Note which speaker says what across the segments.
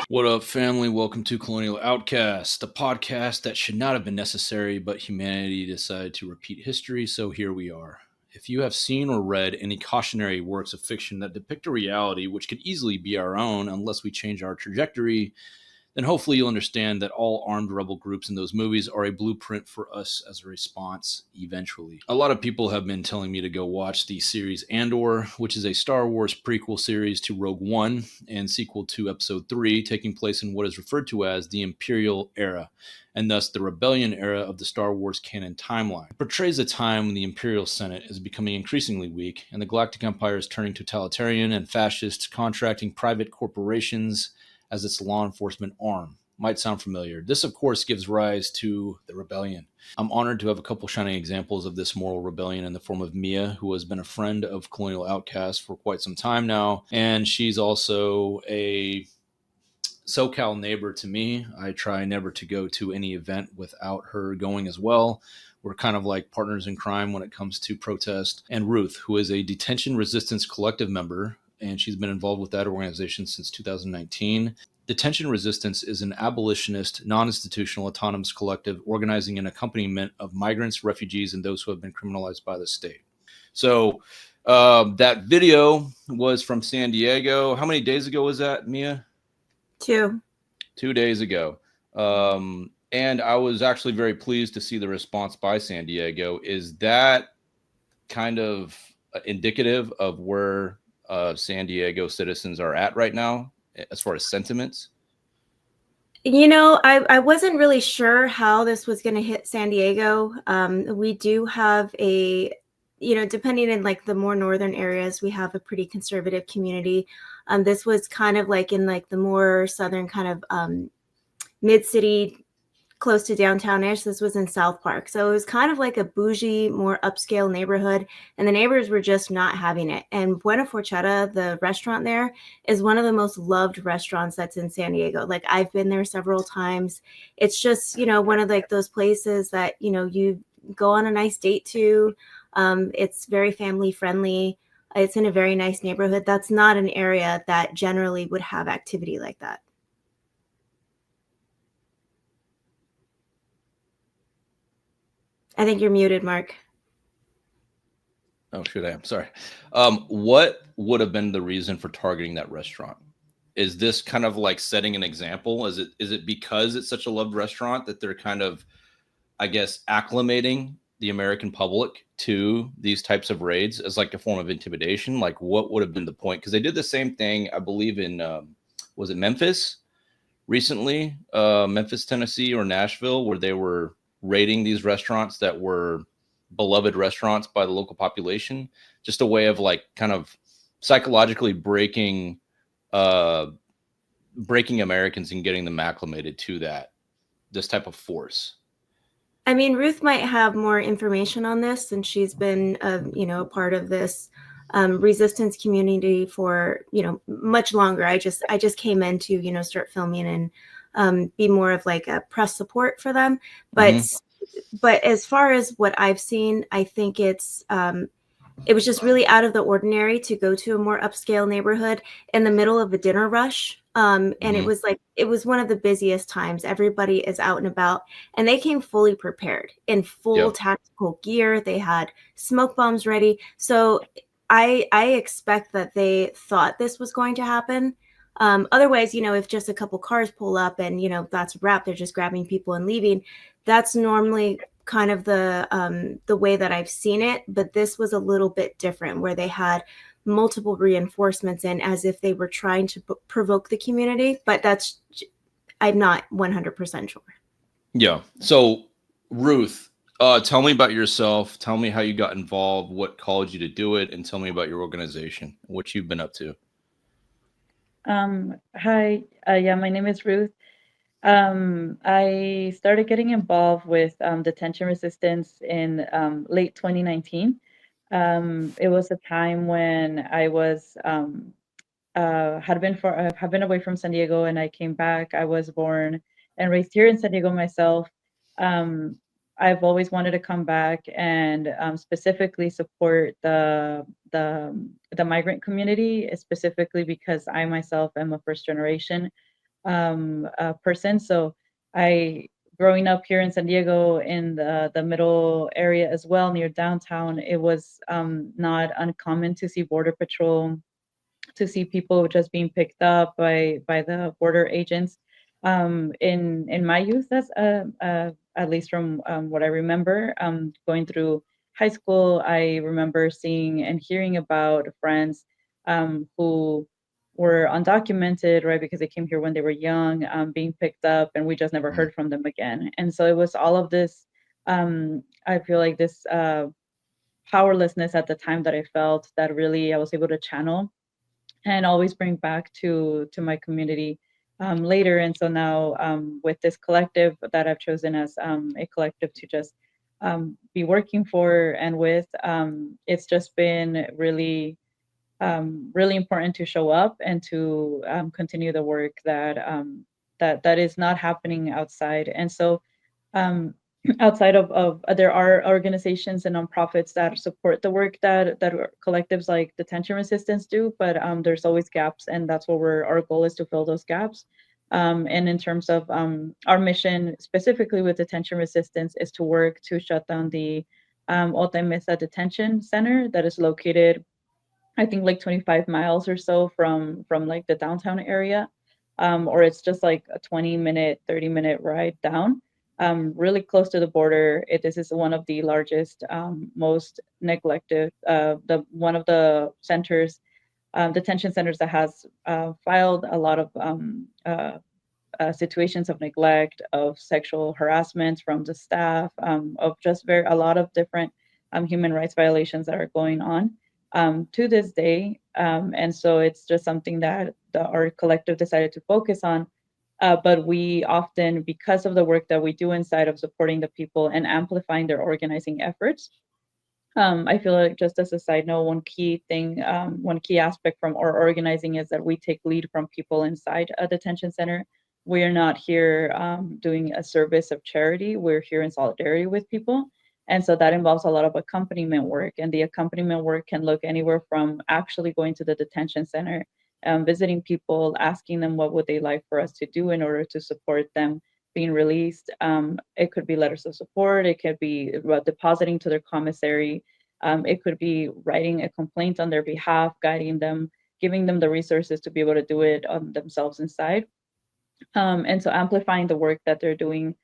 Speaker 1: What up, family? Welcome to Colonial Outcast, the podcast that should not have been necessary, but humanity decided to repeat history, so here we are. If you have seen or read any cautionary works of fiction that depict a reality which could easily be our own unless we change our trajectory, then hopefully you'll understand that all armed rebel groups in those movies are a blueprint for us as a response eventually. A lot of people have been telling me to go watch the series Andor, which is a Star Wars prequel series to Rogue One and sequel to Episode 3, taking place in what is referred to as the Imperial Era, and thus the rebellion era of the Star Wars canon timeline. It portrays a time when the Imperial Senate is becoming increasingly weak, and the Galactic Empire is turning totalitarian and fascist, contracting private corporations as its law enforcement arm. Might sound familiar. This, of course, gives rise to the rebellion. I'm honored to have a couple shining examples of this moral rebellion in the form of Mia, who has been a friend of Colonial Outcast for quite some time now, and she's also a SoCal neighbor to me. I try never to go to any event without her going as well. We're kind of like partners in crime when it comes to protest. And Ruth, who is a Detention Resistance Collective member, and she's been involved with that organization since 2019. Detention Resistance is an abolitionist, non-institutional, autonomous collective organizing an accompaniment of migrants, refugees, and those who have been criminalized by the state. So that video was from San Diego. How many days ago was that, Mia?
Speaker 2: 2
Speaker 1: days ago. And I was actually very pleased to see the response by San Diego. Is that kind of indicative of where San Diego citizens are at right now as far as sentiments?
Speaker 2: You know, I wasn't really sure how this was going to hit San Diego. We do have a, depending in like the more northern areas, we have a pretty conservative community. This was kind of like in like the more southern kind of mid-city, close to downtown-ish. This was in South Park. So it was kind of like a bougie, more upscale neighborhood, and the neighbors were just not having it. And Buena Forchetta, the restaurant there, is one of the most loved restaurants that's in San Diego. Like, I've been there several times. It's just, one of like those places that, you go on a nice date to. It's very family friendly. It's in a very nice neighborhood. That's not an area that generally would have activity like that. I think you're muted, Mark.
Speaker 1: Oh, shoot, I am. Sorry. What would have been the reason for targeting that restaurant? Is this kind of like setting an example? Is it because it's such a loved restaurant that they're kind of, I guess, acclimating the American public to these types of raids as like a form of intimidation? Like, what would have been the point? Because they did the same thing, I believe, in, was it Memphis recently? Memphis, Tennessee, or Nashville, where they were raiding these restaurants that were beloved restaurants by the local population. Just a way of like kind of psychologically breaking Americans and getting them acclimated to this type of force.
Speaker 2: I mean, Ruth might have more information on this, and she's been, a part of this resistance community for, much longer. I just came in to, start filming and be more of like a press support for them. But as far as what I've seen, I think it was just really out of the ordinary to go to a more upscale neighborhood in the middle of a dinner rush. And it was one of the busiest times. Everybody is out and about, and they came fully prepared in full tactical gear. They had smoke bombs ready. So I expect that they thought this was going to happen. Otherwise, if just a couple cars pull up and, that's a wrap, they're just grabbing people and leaving. That's normally kind of the way that I've seen it. But this was a little bit different, where they had multiple reinforcements in as if they were trying to provoke the community. But I'm not 100% sure.
Speaker 1: Yeah. So Ruth, tell me about yourself. Tell me how you got involved, what called you to do it, and tell me about your organization, what you've been up to.
Speaker 3: Hi. Yeah, my name is Ruth. I started getting involved with detention resistance in late 2019. It was a time when I was have been away from San Diego, and I came back. I was born and raised here in San Diego myself. Um, I've always wanted to come back and specifically support the migrant community, specifically because I myself am a first generation person. So I, growing up here in San Diego in the middle area as well, near downtown, it was not uncommon to see border patrol, to see people just being picked up by the border agents. In my youth, that's at least from what I remember, going through high school, I remember seeing and hearing about friends who were undocumented, right, because they came here when they were young, being picked up, and we just never
Speaker 1: Mm.
Speaker 3: heard from them again. And so it was all of this. I feel like this powerlessness at the time that I felt, that really I was able to channel and always bring back to my community later. And so now, with this collective that I've chosen as a collective to just be working for and with, it's just been really really important to show up and to continue the work that is not happening outside. And so, um, outside of there are organizations and nonprofits that support the work that collectives like Detention Resistance do, but there's always gaps, and that's what our goal is, to fill those gaps. And in terms of our mission, specifically with Detention Resistance, is to work to shut down the Alta Mesa Detention Center that is located, I think, like 25 miles or so from like the downtown area, or it's just like a 20-minute, 30-minute ride down, really close to the border. This is one of the largest, most neglected, the one of the centers, detention centers that has filed a lot of situations of neglect, of sexual harassment from the staff, of just a lot of different human rights violations that are going on to this day. And so it's just something that our collective decided to focus on. But we often, because of the work that we do inside of supporting the people and amplifying their organizing efforts, I feel like, just as a side note, one key thing, one key aspect from our organizing is that we take lead from people inside a detention center. We are not here doing a service of charity. We're here in solidarity with people. And so that involves a lot of accompaniment work. And the accompaniment work can look anywhere from actually going to the detention center, visiting people, asking them what would they like for us to do in order to support them being released. It could be letters of support. It could be depositing to their commissary. It could be writing a complaint on their behalf, guiding them, giving them the resources to be able to do it themselves inside. And so amplifying the work that they're doing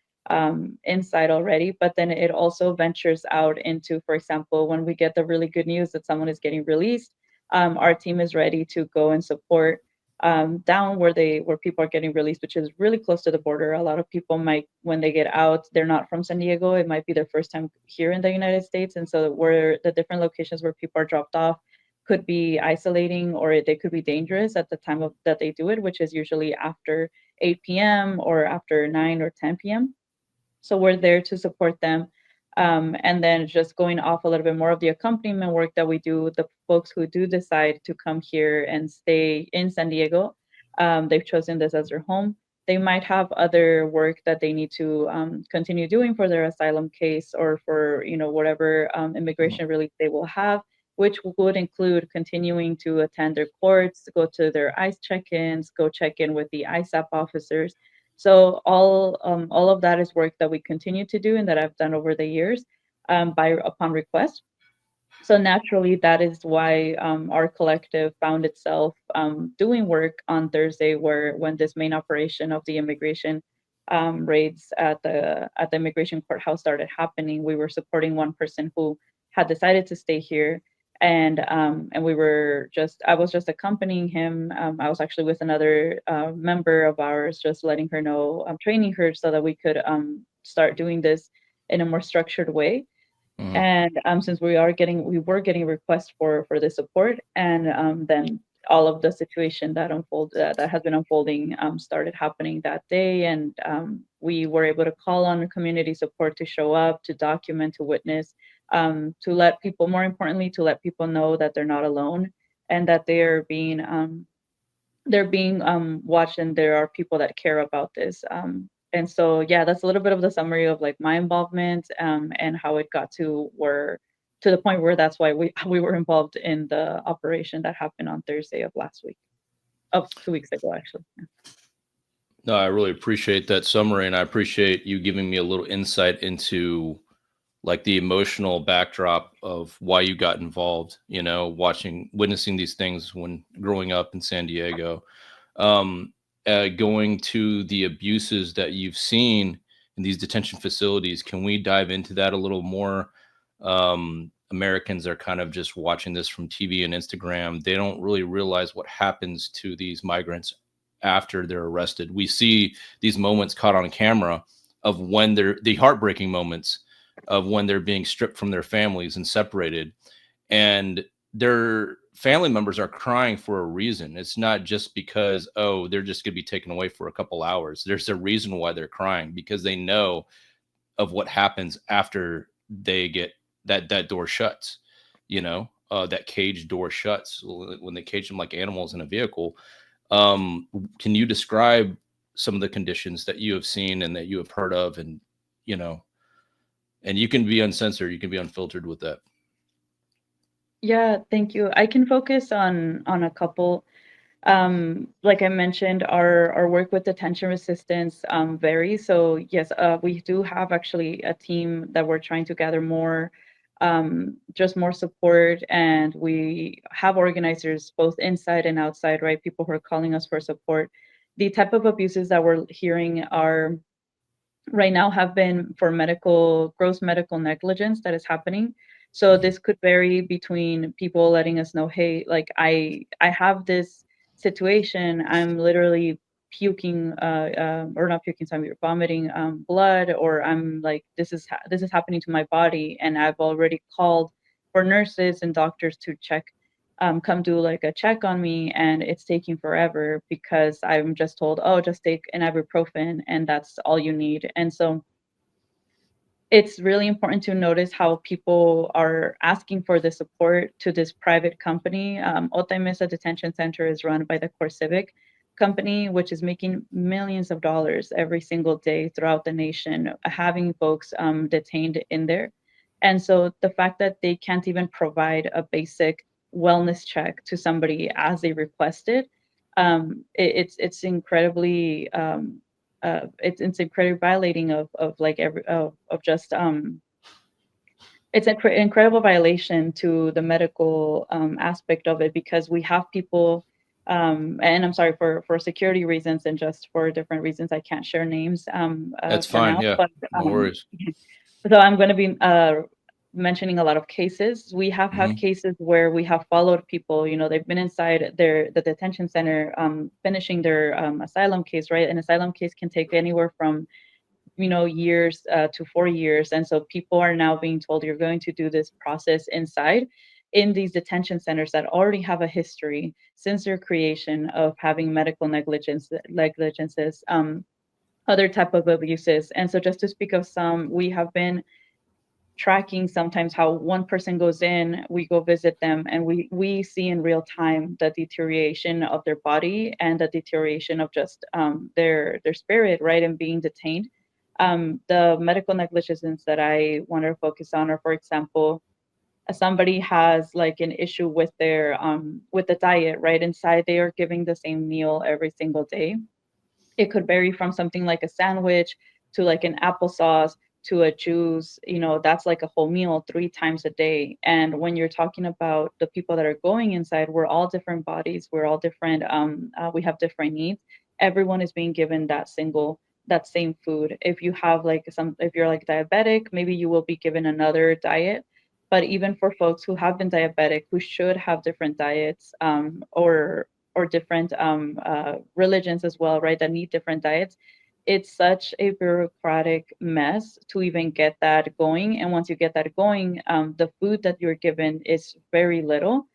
Speaker 3: inside already. But then it also ventures out into, for example, when we get the really good news that someone is getting released, our team is ready to go and support down where people are getting released, which is really close to the border. A lot of people might, when they get out, they're not from San Diego. It might be their first time here in the United States. And so where the different locations where people are dropped off could be isolating, or they could be dangerous at the time of that they do it, which is usually after 8 p.m. or after 9 or 10 p.m. So we're there to support them. And then just going off a little bit more of the accompaniment work that we do, the folks who do decide to come here and stay in San Diego, they've chosen this as their home. They might have other work that they need to continue doing for their asylum case, or for whatever immigration relief they will have, which would include continuing to attend their courts, go to their ICE check-ins, go check in with the ISAP officers. So all of that is work that we continue to do and that I've done over the years upon request. So naturally, that is why our collective found itself doing work on Thursday, when this main operation of the immigration raids at the immigration courthouse started happening. We were supporting one person who had decided to stay here, and I was just accompanying him. I was actually with another member of ours, just letting her know, training her so that we could start doing this in a more structured way.
Speaker 1: Mm.
Speaker 3: And since we were getting requests for the support, and then all of the situation that has been unfolding started happening that day, and we were able to call on community support to show up, to document, to witness, to let people, more importantly, to let people know that they're not alone, and that they are being they're being watched, and there are people that care about this. And so, yeah, that's a little bit of the summary of like my involvement, and how it got to the point where that's why we were involved in the operation that happened on Thursday of last week, of 2 weeks ago, actually.
Speaker 1: No, I really appreciate that summary, and I appreciate you giving me a little insight into like the emotional backdrop of why you got involved, witnessing these things when growing up in San Diego, um, going to the abuses that you've seen in these detention facilities. Can we dive into that a little more? Americans are kind of just watching this from TV and Instagram. They don't really realize what happens to these migrants after they're arrested. We see these moments caught on camera of when the heartbreaking moments of when they're being stripped from their families and separated, and their family members are crying for a reason. It's not just because, oh, they're just going to be taken away for a couple hours. There's a reason why they're crying, because they know of what happens after they get that door shuts, that cage door shuts when they cage them like animals in a vehicle. Can you describe some of the conditions that you have seen and that you have heard of, and and you can be uncensored, you can be unfiltered with that.
Speaker 3: Yeah, thank you. I can focus on a couple. Like I mentioned, our work with detention resistance varies. So yes, we do have actually a team that we're trying to gather more, just more support, and we have organizers both inside and outside, right? People who are calling us for support. The type of abuses that we're hearing are right now have been for gross medical negligence that is happening. So this could vary between people letting us know, hey, like I have this situation, I'm literally puking, or not puking, sorry, vomiting blood, or I'm like, this is happening to my body, and I've already called for nurses and doctors to come do like a check on me, and it's taking forever because I'm just told, oh, just take an ibuprofen and that's all you need. And so it's really important to notice how people are asking for the support to this private company. Otay Mesa Detention Center is run by the CoreCivic company, which is making millions of dollars every single day throughout the nation, having folks detained in there. And so the fact that they can't even provide a basic wellness check to somebody as they requested, it's incredibly it's incredibly violating of like every of just it's an incredible violation to the medical aspect of it, because we have people, and I'm sorry, for security reasons and just for different reasons I can't share names
Speaker 1: That's
Speaker 3: for
Speaker 1: fine.
Speaker 3: now,
Speaker 1: Yeah,
Speaker 3: but
Speaker 1: no worries.
Speaker 3: so I'm going to be mentioning a lot of cases. We have had cases where we have followed people, they've been inside the detention center, finishing their asylum case, right? An asylum case can take anywhere from, years to 4 years. And so people are now being told, you're going to do this process inside in these detention centers that already have a history since their creation of having medical negligences, other type of abuses. And so just to speak of some, we have been tracking sometimes how one person goes in, we go visit them, and we see in real time the deterioration of their body and the deterioration of just their spirit, right, and being detained. The medical negligences that I want to focus on are, for example, somebody has like an issue with with the diet, right? Inside they are giving the same meal every single day. It could vary from something like a sandwich to like an applesauce to a juice. That's like a whole meal 3 times a day. And when you're talking about the people that are going inside, we're all different bodies, we're all different, we have different needs. Everyone is being given that same food. If you're like diabetic, maybe you will be given another diet. But even for folks who have been diabetic, who should have different diets, or different religions as well, right, that need different diets, it's such a bureaucratic mess to even get that going. And once you get that going, the food that you're given is very little.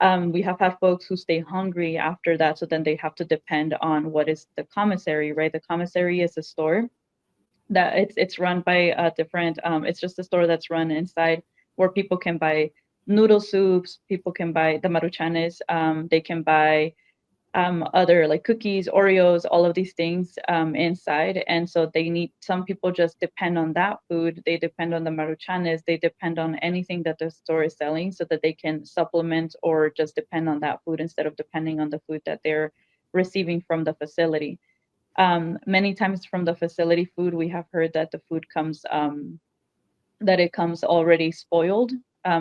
Speaker 3: We have had folks who stay hungry after that, so then they have to depend on what is the commissary, right? The commissary is a store that it's run by a different, it's just a store that's run inside, where people can buy noodle soups, people can buy the maruchanes, they can buy other like cookies, Oreos, all of these things inside. And so some people just depend on that food. They depend on the maruchanes. They depend on anything that the store is selling so that they can supplement or just depend on that food instead of depending on the food that they're receiving from the facility. Many times from the facility food, we have heard that the food comes already spoiled.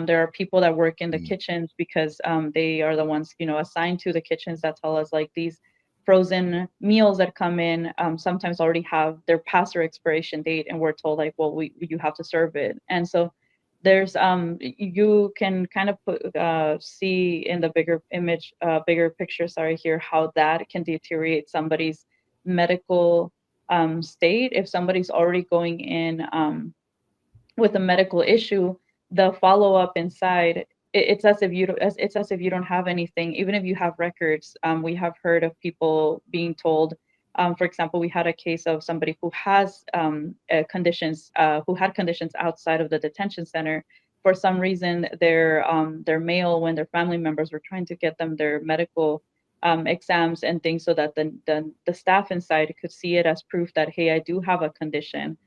Speaker 3: There are people that work in the kitchens because they are the ones, assigned to the kitchens that tell us like these frozen meals that come in sometimes already have their past their expiration date, and we're told like, well, you have to serve it. And so there's you can kind of see in the bigger picture, here, how that can deteriorate somebody's medical state. If somebody's already going in with a medical issue, the follow-up inside, it's as if you don't have anything, even if you have records. We have heard of people being told, for example, we had a case of somebody who has conditions, who had conditions outside of the detention center. For some reason, their mail, when their family members were trying to get them their medical exams and things, so that the staff inside could see it as proof that, hey, I do have a condition.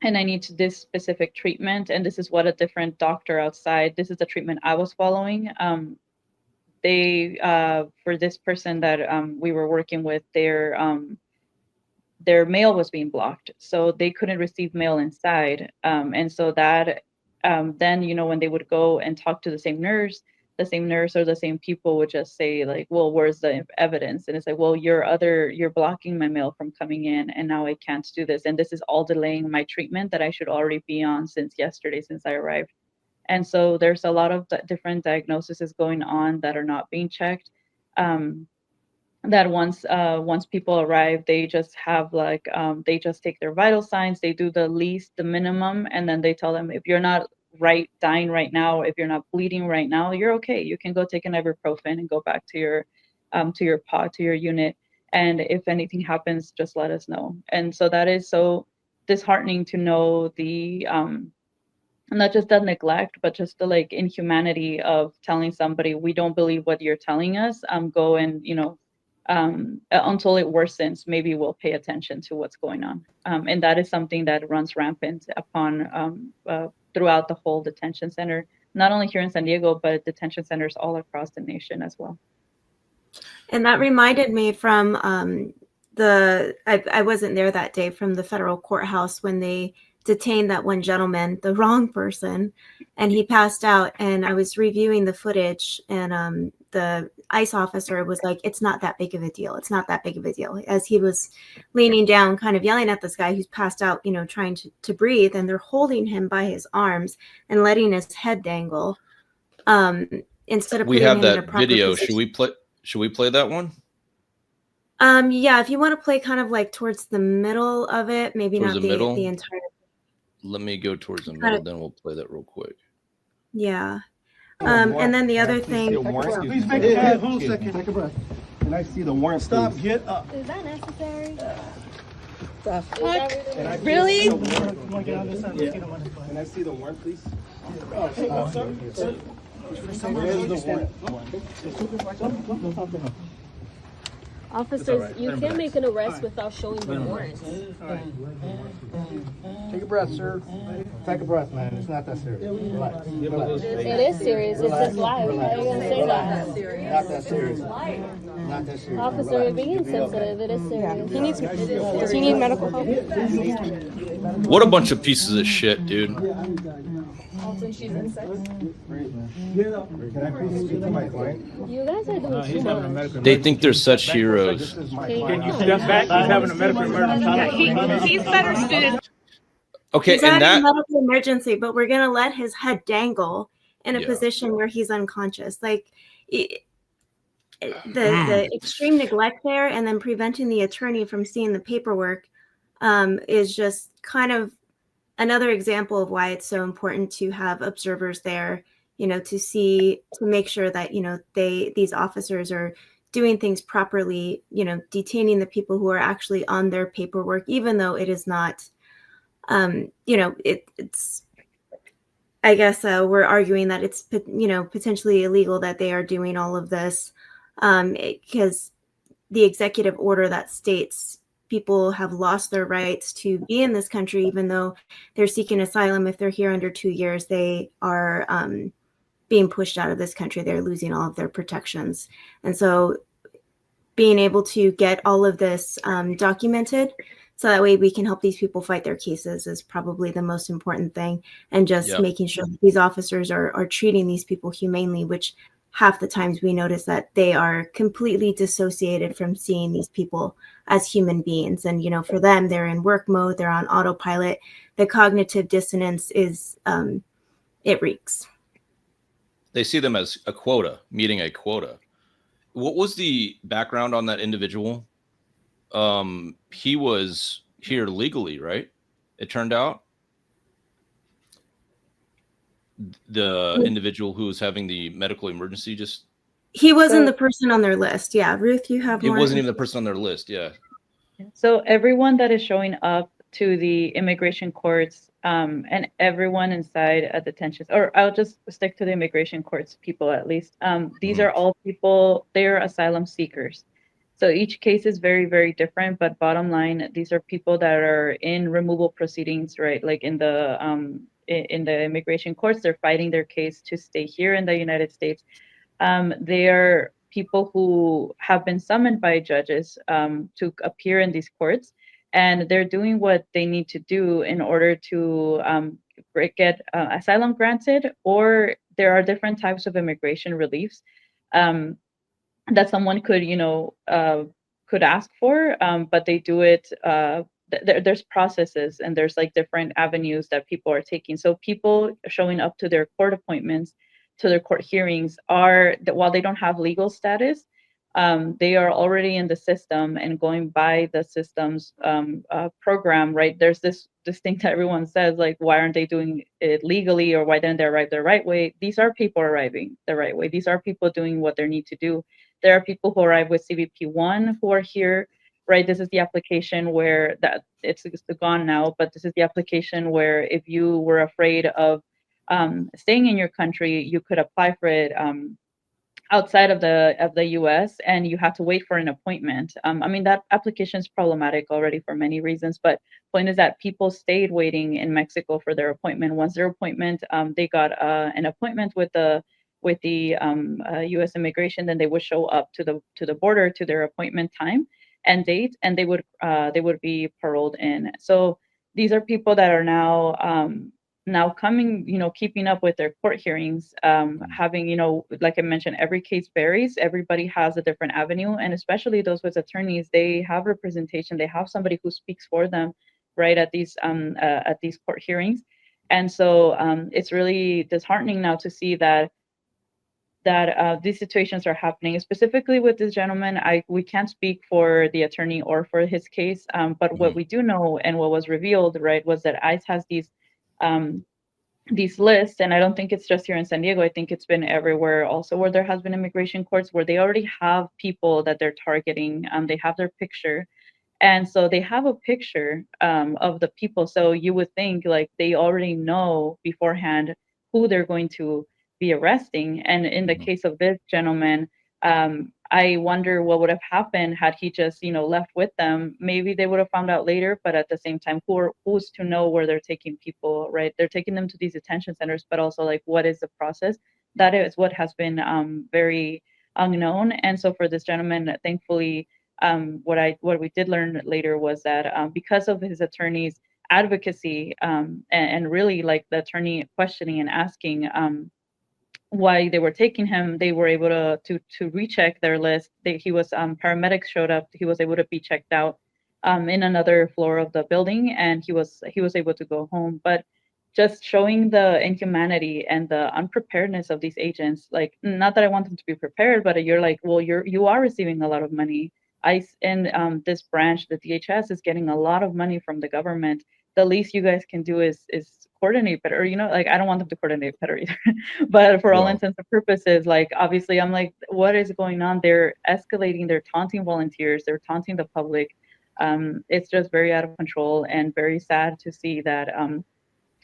Speaker 3: And I need this specific treatment, and this is what a different doctor outside, this is the treatment I was following. They, for this person that we were working with, their mail was being blocked, so they couldn't receive mail inside. And so that, then, when they would go and talk to the same nurse or the same people would just say like, well, where's the evidence? And it's like, well, you're blocking my mail from coming in, and now I can't do this. And this is all delaying my treatment that I should already be on since yesterday, since I arrived. And so there's a lot of different diagnoses going on that are not being checked. That once people arrive, they just have like, they just take their vital signs, they do the minimum, and then they tell them, if you're not dying right now, if you're not bleeding right now, you're okay. You can go take an ibuprofen and go back to your pod, to your unit. And if anything happens, just let us know. And so that is so disheartening to know the not just the neglect, but just the like inhumanity of telling somebody, we don't believe what you're telling us. Go and until it worsens, maybe we'll pay attention to what's going on. And that is something that runs rampant upon throughout the whole detention center, not only here in San Diego, but detention centers all across the nation as well.
Speaker 2: And that reminded me from I wasn't there that day, from the federal courthouse when they detained that one gentleman, the wrong person, and he passed out. And I was reviewing the footage, and the ICE officer was like, it's not that big of a deal. It's not that big of a deal. As he was leaning down, kind of yelling at this guy who's passed out, trying to breathe. And they're holding him by his arms and letting his head dangle. Instead of
Speaker 1: we
Speaker 2: putting
Speaker 1: have
Speaker 2: him in a
Speaker 1: that
Speaker 2: proper
Speaker 1: video.
Speaker 2: position.
Speaker 1: Should we play that one?
Speaker 2: Yeah, if you want to play kind of like towards the middle of it, maybe
Speaker 1: Towards
Speaker 2: not
Speaker 1: the middle?
Speaker 2: the entire.
Speaker 1: Let me go towards the middle, then we'll play that real quick.
Speaker 2: Yeah. And then the other thing.
Speaker 4: Please take a breath. Hold a second. Take a breath. Can I see the warrant? Stop. Get up.
Speaker 5: Is that necessary?
Speaker 4: Really? Can I see the warrant, please? Where's the warrant?
Speaker 5: Officers, you can't make an arrest without showing the warrant.
Speaker 4: Take a breath, sir. Take a breath, man. It's not that serious. Relax.
Speaker 5: It is serious. It's just live. How are you going to say that?
Speaker 4: Not that serious. Not that serious.
Speaker 5: Officer, you're being insensitive. It is serious. Does he need medical help?
Speaker 1: What a bunch of pieces of shit, dude.
Speaker 5: She's inside.
Speaker 4: Can I please speak to my client?
Speaker 5: You guys are doing too much.
Speaker 1: They think they're such heroes.
Speaker 6: Can you step back? He's having a medical emergency.
Speaker 7: He's better suited.
Speaker 1: Okay,
Speaker 2: He's
Speaker 1: and
Speaker 2: having a medical emergency, but we're gonna let his head dangle in a
Speaker 1: Yeah.
Speaker 2: position where he's unconscious. Like the extreme neglect there, and then preventing the attorney from seeing the paperwork, is just kind of another example of why it's so important to have observers there, to make sure that, these officers are doing things properly, detaining the people who are actually on their paperwork, even though it is not, it's, I guess we're arguing that it's, potentially illegal that they are doing all of this. because the executive order that states people have lost their rights to be in this country, even though they're seeking asylum. If they're here under 2 years, they are being pushed out of this country. They're losing all of their protections. And so being able to get all of this documented so that way we can help these people fight their cases is probably the most important thing. And just making sure that these officers are treating these people humanely, which half the times we notice that they are completely dissociated from seeing these people as human beings. And, you know, for them, they're in work mode, they're on autopilot. The cognitive dissonance is, it reeks.
Speaker 1: They see them as a quota, meeting a quota. What was the background on that individual? He was here legally, right? It turned out the individual who was having the medical emergency just
Speaker 2: he wasn't the person on their list. Yeah, Ruth, you have
Speaker 1: it
Speaker 2: more.
Speaker 1: Wasn't even the person on their list. Yeah.
Speaker 3: So everyone that is showing up to the immigration courts, and everyone inside at detention, or I'll just stick to the immigration courts people at least. These are all people, they're asylum seekers. So each case is very, very different, but bottom line, these are people that are in removal proceedings, right? Like in the immigration courts, they're fighting their case to stay here in the United States. They are people who have been summoned by judges to appear in these courts, and they're doing what they need to do in order to get asylum granted, or there are different types of immigration reliefs that someone could, could ask for, but they do it. There's processes and there's like different avenues that people are taking. So people showing up to their court appointments, to their court hearings, are that while they don't have legal status, they are already in the system and going by the system's program, right? There's this thing that everyone says, like, why aren't they doing it legally, or why didn't they arrive the right way? These are people arriving the right way. These are people doing what they need to do. There are people who arrive with CBP1 who are here, right? This is the application where that it's gone now, but this is the application where if you were afraid of staying in your country, you could apply for it outside of the US, and you have to wait for an appointment. I mean, that application is problematic already for many reasons, but point is that people stayed waiting in Mexico for their appointment. Once their appointment, they got an appointment with the U.S. immigration, then they would show up to the border to their appointment time and date, and they would be paroled in. So these are people that are now coming, keeping up with their court hearings, having, like I mentioned, every case varies. Everybody has a different avenue, and especially those with attorneys, they have representation. They have somebody who speaks for them, right, at these court hearings. And so it's really disheartening now to see that these situations are happening. Specifically with this gentleman, we can't speak for the attorney or for his case, but what we do know and what was revealed, right, was that ICE has these lists, and I don't think it's just here in San Diego. I think it's been everywhere also where there has been immigration courts, where they already have people that they're targeting. They have their picture. And so they have a picture of the people. So you would think like they already know beforehand who they're going to be arresting. And in the case of this gentleman, I wonder what would have happened had he just, left with them. Maybe they would have found out later, but at the same time, who's to know where they're taking people, right? They're taking them to these detention centers, but also like, what is the process? That is what has been very unknown. And so for this gentleman, thankfully, what we did learn later was that because of his attorney's advocacy and really like the attorney questioning and asking why they were taking him, they were able to recheck their list. Paramedics showed up. He was able to be checked out in another floor of the building, and he was able to go home. But just showing the inhumanity and the unpreparedness of these agents, like, not that I want them to be prepared, but you're like, well, you are receiving a lot of money. ICE and this branch, the DHS, is getting a lot of money from the government. The least you guys can do is coordinate better. Like, I don't want them to coordinate better either. But for all intents and purposes, like, obviously, I'm like, what is going on? They're escalating. They're taunting volunteers. They're taunting the public. It's just very out of control and very sad to see that.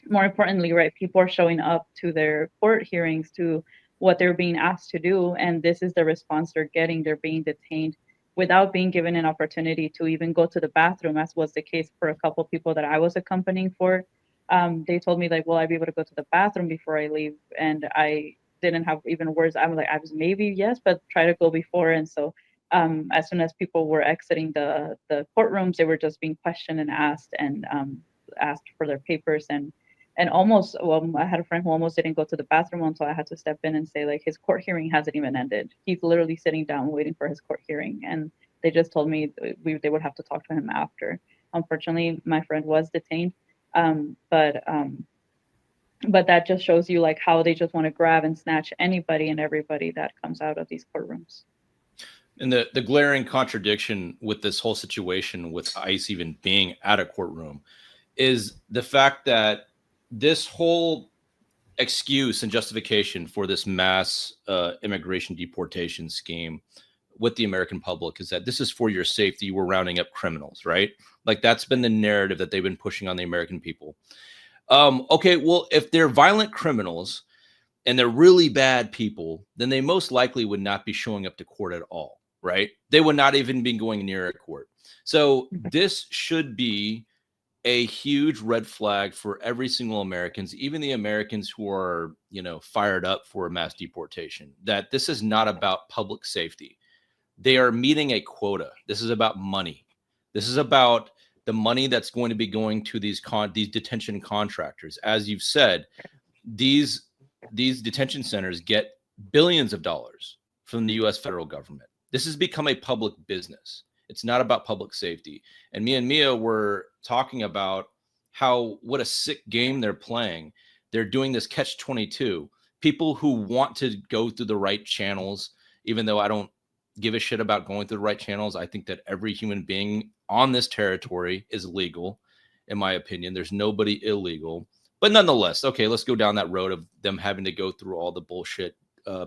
Speaker 3: More importantly, right, people are showing up to their court hearings to what they're being asked to do, and this is the response they're getting. They're being detained without being given an opportunity to even go to the bathroom, as was the case for a couple of people that I was accompanying for. They told me like, will I be able to go to the bathroom before I leave? And I didn't have even words. I'm like, I was maybe yes, but try to go before. And so as soon as people were exiting the courtrooms, they were just being questioned and asked asked for their papers and almost, well, I had a friend who almost didn't go to the bathroom until I had to step in and say, like, his court hearing hasn't even ended. He's literally sitting down waiting for his court hearing. And they just told me they would have to talk to him after. Unfortunately, my friend was detained. But that just shows you like how they just want to grab and snatch anybody and everybody that comes out of these courtrooms.
Speaker 1: And the glaring contradiction with this whole situation with ICE even being at a courtroom is the fact that this whole excuse and justification for this mass immigration deportation scheme with the American public is that this is for your safety. We're rounding up criminals, right? Like that's been the narrative that they've been pushing on the American people. Okay, well, if they're violent criminals and they're really bad people, then they most likely would not be showing up to court at all, right? They would not even be going near a court. So this should be a huge red flag for every single Americans, even the Americans who are, fired up for mass deportation, that this is not about public safety. They are meeting a quota. This is about money. This is about the money that's going to be going to these detention contractors. As you've said, these detention centers get billions of dollars from the U.S. federal government. This has become a public business. It's not about public safety. And me and Mia were talking about what a sick game they're playing. They're doing this catch-22. People who want to go through the right channels, even though I don't give a shit about going through the right channels. I think that every human being on this territory is legal, in my opinion. There's nobody illegal. But nonetheless, okay, let's go down that road of them having to go through all the bullshit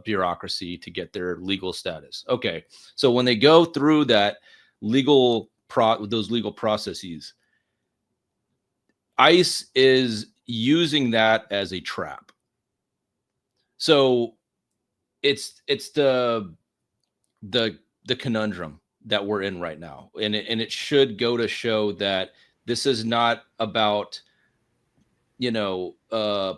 Speaker 1: bureaucracy to get their legal status. Okay, so when they go through that those legal processes, ICE is using that as a trap. So it's the conundrum that we're in right now, and it should go to show that this is not about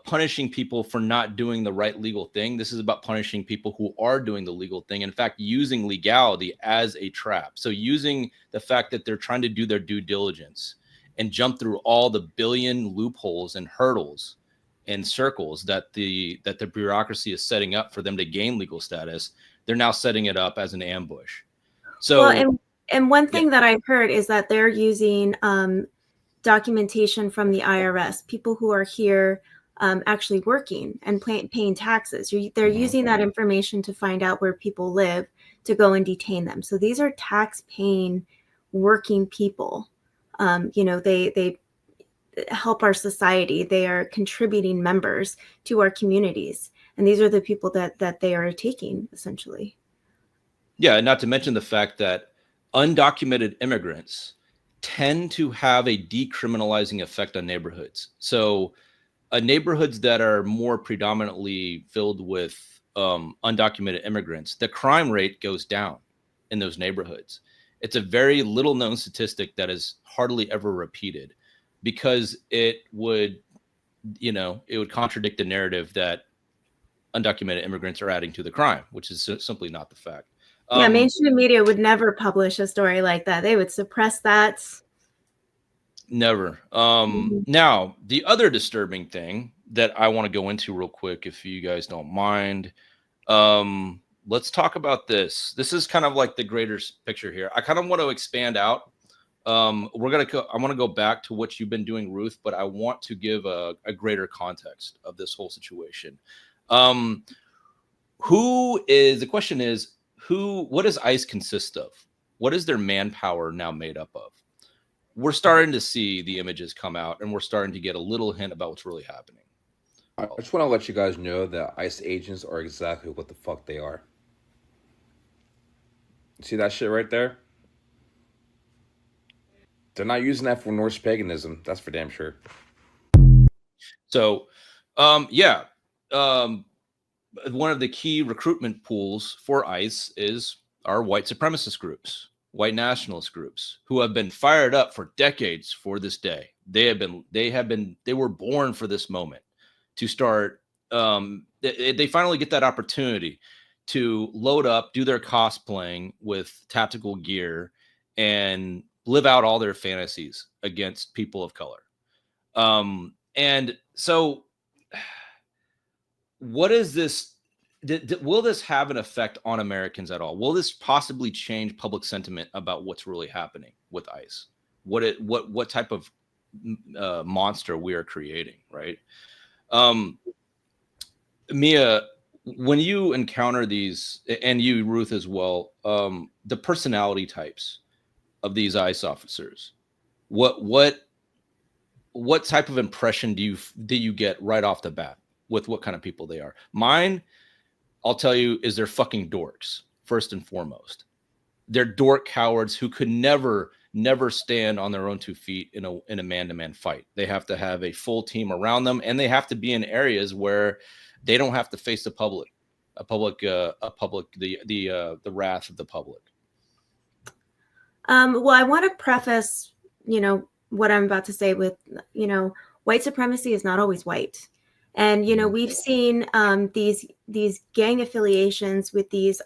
Speaker 1: punishing people for not doing the right legal thing. This is about punishing people who are doing the legal thing. In fact, using legality as a trap. So using the fact that they're trying to do their due diligence and jump through all the billion loopholes and hurdles and circles that the bureaucracy is setting up for them to gain legal status. They're now setting it up as an ambush. So,
Speaker 2: well, and one thing that I've heard is that they're using documentation from the IRS, people who are here actually working and paying taxes. They're using that information to find out where people live to go and detain them. So these are tax-paying working people. They help our society. They are contributing members to our communities. And these are the people that they are taking, essentially.
Speaker 1: Yeah, not to mention the fact that undocumented immigrants tend to have a decriminalizing effect on neighborhoods. So neighborhoods that are more predominantly filled with undocumented immigrants, the crime rate goes down in those neighborhoods. It's a very little known statistic that is hardly ever repeated because it would contradict the narrative that undocumented immigrants are adding to the crime, which is simply not the fact.
Speaker 2: Yeah, mainstream media would never publish a story like that. They would suppress that.
Speaker 1: Never. Now, the other disturbing thing that I want to go into real quick, if you guys don't mind, let's talk about this. This is kind of like the greater picture here. I kind of want to expand out. I want to go back to what you've been doing, Ruth, but I want to give a greater context of this whole situation. The question is, what does ICE consist of? What is their manpower now made up of? We're starting to see the images come out, and we're starting to get a little hint about what's really happening.
Speaker 7: I just want to let you guys know that ICE agents are exactly what the fuck they are. See that shit right there? They're not using that for Norse paganism. That's for damn sure.
Speaker 1: So, one of the key recruitment pools for ICE are white supremacist groups, white nationalist groups, who have been fired up for decades for this day. They were born for this moment to start. They finally get that opportunity to load up, do their cosplaying with tactical gear, and live out all their fantasies against people of color. And so what is this? Will this have an effect on Americans at all? Will this possibly change public sentiment about what's really happening with ICE? What type of monster we are creating, right? Mia, when you encounter these, and you, Ruth, as well, the personality types of these ICE officers, what type of impression do you get right off the bat with what kind of people they are? Mine, I'll tell you, is they're fucking dorks, first and foremost. They're dork cowards who could never stand on their own 2 feet in a man-to-man fight. They have to have a full team around them, and they have to be in areas where they don't have to face the wrath of the public.
Speaker 2: Well, I want to preface, what I'm about to say with, white supremacy is not always white. And, we've seen these gang affiliations with these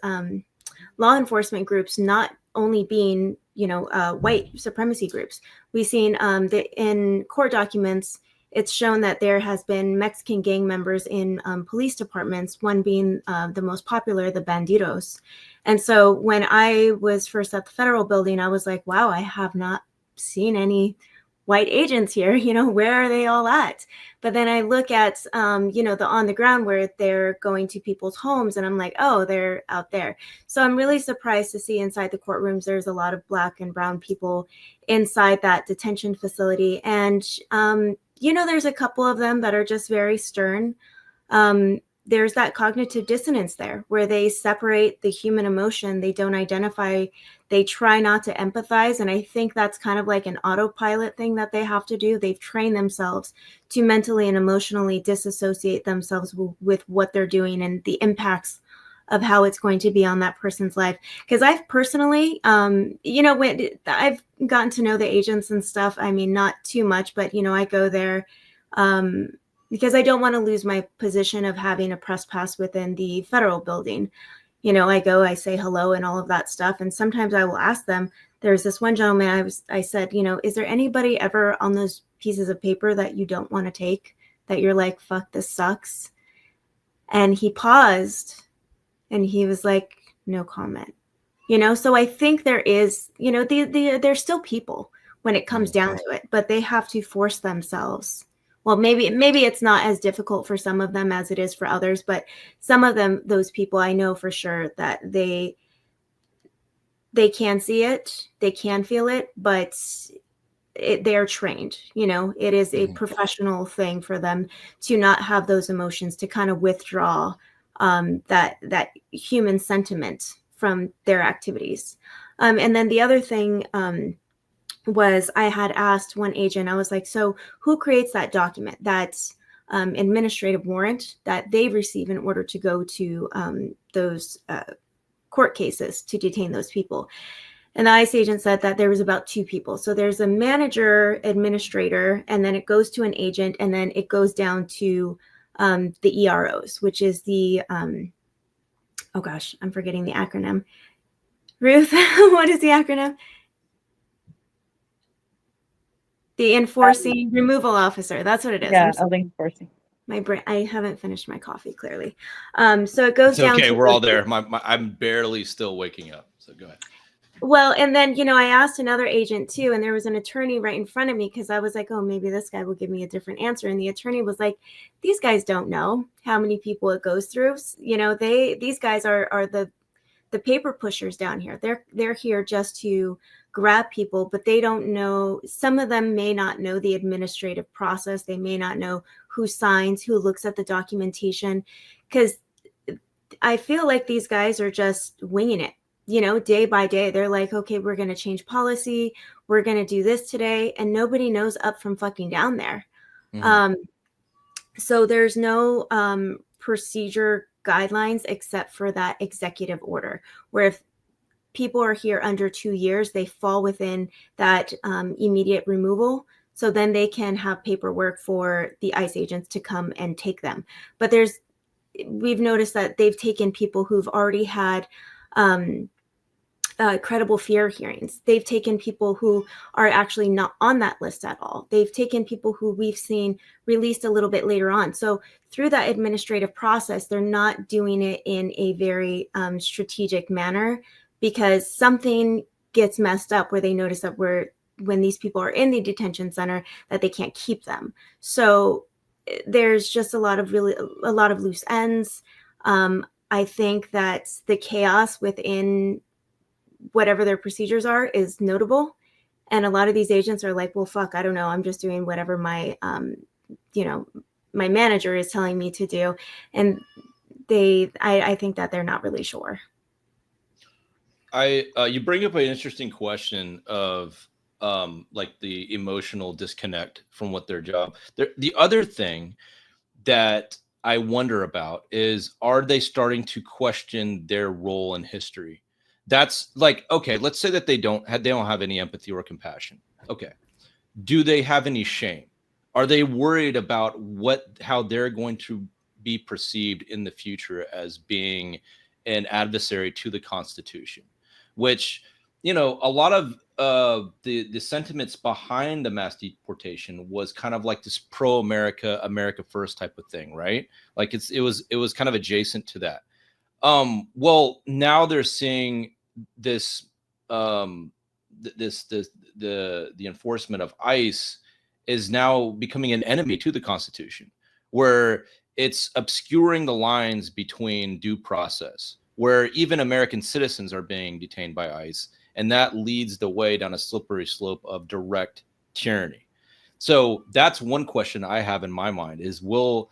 Speaker 2: law enforcement groups not only being, white supremacy groups. We've seen that in court documents, it's shown that there has been Mexican gang members in police departments, one being the most popular, the Bandidos. And so when I was first at the federal building, I was like, wow, I have not seen any white agents here, where are they all at? But then I look at, the on the ground where they're going to people's homes, and I'm like, oh, they're out there. So I'm really surprised to see inside the courtrooms, there's a lot of Black and brown people inside that detention facility. And, there's a couple of them that are just very stern. There's that cognitive dissonance there where they separate the human emotion. They don't identify, they try not to empathize. And I think that's kind of like an autopilot thing that they have to do. They've trained themselves to mentally and emotionally disassociate themselves with what they're doing and the impacts of how it's going to be on that person's life. Because I've personally, when I've gotten to know the agents and stuff, I mean, not too much, but, I go there, because I don't want to lose my position of having a press pass within the federal building. I go, I say hello and all of that stuff. And sometimes I will ask them, there's this one gentleman, I said, is there anybody ever on those pieces of paper that you don't want to take, that you're like, fuck, this sucks? And he paused and he was like, no comment. So I think there is, they're still people when it comes down to it, but they have to force themselves. Well, maybe it's not as difficult for some of them as it is for others, but some of them, those people, I know for sure that they can see it, they can feel it, but they're trained. It is a professional thing for them to not have those emotions, to kind of withdraw that human sentiment from their activities. And then the other thing was I had asked one agent, I was like, so who creates that document, that administrative warrant that they receive in order to go to those court cases to detain those people? And the ICE agent said that there was about 2 people. So there's a manager, administrator, and then it goes to an agent, and then it goes down to the EROs, which is the, oh gosh, I'm forgetting the acronym. Ruth, what is the acronym? The enforcing removal officer. That's what it is.
Speaker 3: Yeah, enforcing.
Speaker 2: My brain. I haven't finished my coffee, clearly. So it goes down.
Speaker 1: Okay,
Speaker 2: to
Speaker 1: we're all there. I'm barely still waking up. So go ahead.
Speaker 2: Well, and then, I asked another agent too, and there was an attorney right in front of me, because I was like, oh, maybe this guy will give me a different answer. And the attorney was like, these guys don't know how many people it goes through. These guys are the paper pushers down here. They're here just to grab people, but they don't know. Some of them may not know the administrative process. They may not know who signs, who looks at the documentation, because I feel like these guys are just winging it, day by day. They're like, okay, we're going to change policy. We're going to do this today. And nobody knows up from fucking down there. So there's no procedure guidelines except for that executive order, where if people are here under 2 years, they fall within that immediate removal. So then they can have paperwork for the ICE agents to come and take them. But we've noticed that they've taken people who've already had credible fear hearings. They've taken people who are actually not on that list at all. They've taken people who we've seen released a little bit later on. So through that administrative process, they're not doing it in a very strategic manner, because something gets messed up where they notice that when these people are in the detention center, that they can't keep them. So there's just a lot of loose ends. I think that the chaos within whatever their procedures are is notable. And a lot of these agents are like, well, fuck, I don't know. I'm just doing whatever my manager is telling me to do. And I think that they're not really sure.
Speaker 1: You bring up an interesting question of like the emotional disconnect from what their job. The other thing that I wonder about is, are they starting to question their role in history? That's like, okay, let's say that they don't have any empathy or compassion. Okay. Do they have any shame? Are they worried about how they're going to be perceived in the future as being an adversary to the Constitution? Which, a lot of the sentiments behind the mass deportation was kind of like this pro-America, America first type of thing, right? Like it was kind of adjacent to that. Well, now they're seeing this the enforcement of ICE is now becoming an enemy to the Constitution, where it's obscuring the lines between due process, where even American citizens are being detained by ICE, and that leads the way down a slippery slope of direct tyranny. So that's one question I have in my mind is, do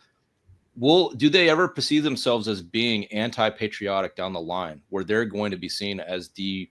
Speaker 1: they ever perceive themselves as being anti-patriotic down the line, where they're going to be seen as the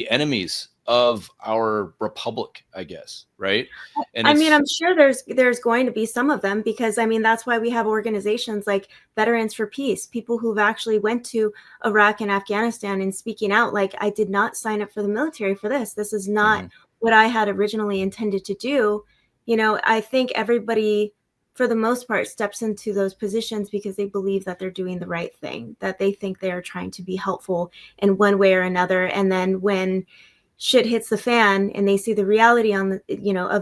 Speaker 1: enemies of our republic, I guess, right? And
Speaker 2: I'm sure there's going to be some of them, because that's why we have organizations like Veterans for Peace, people who've actually went to Iraq and Afghanistan and speaking out like, I did not sign up for the military for this. This is not what I had originally intended to do. I think everybody, for the most part, steps into those positions because they believe that they're doing the right thing, that they think they are trying to be helpful in one way or another. And then when shit hits the fan and they see the reality of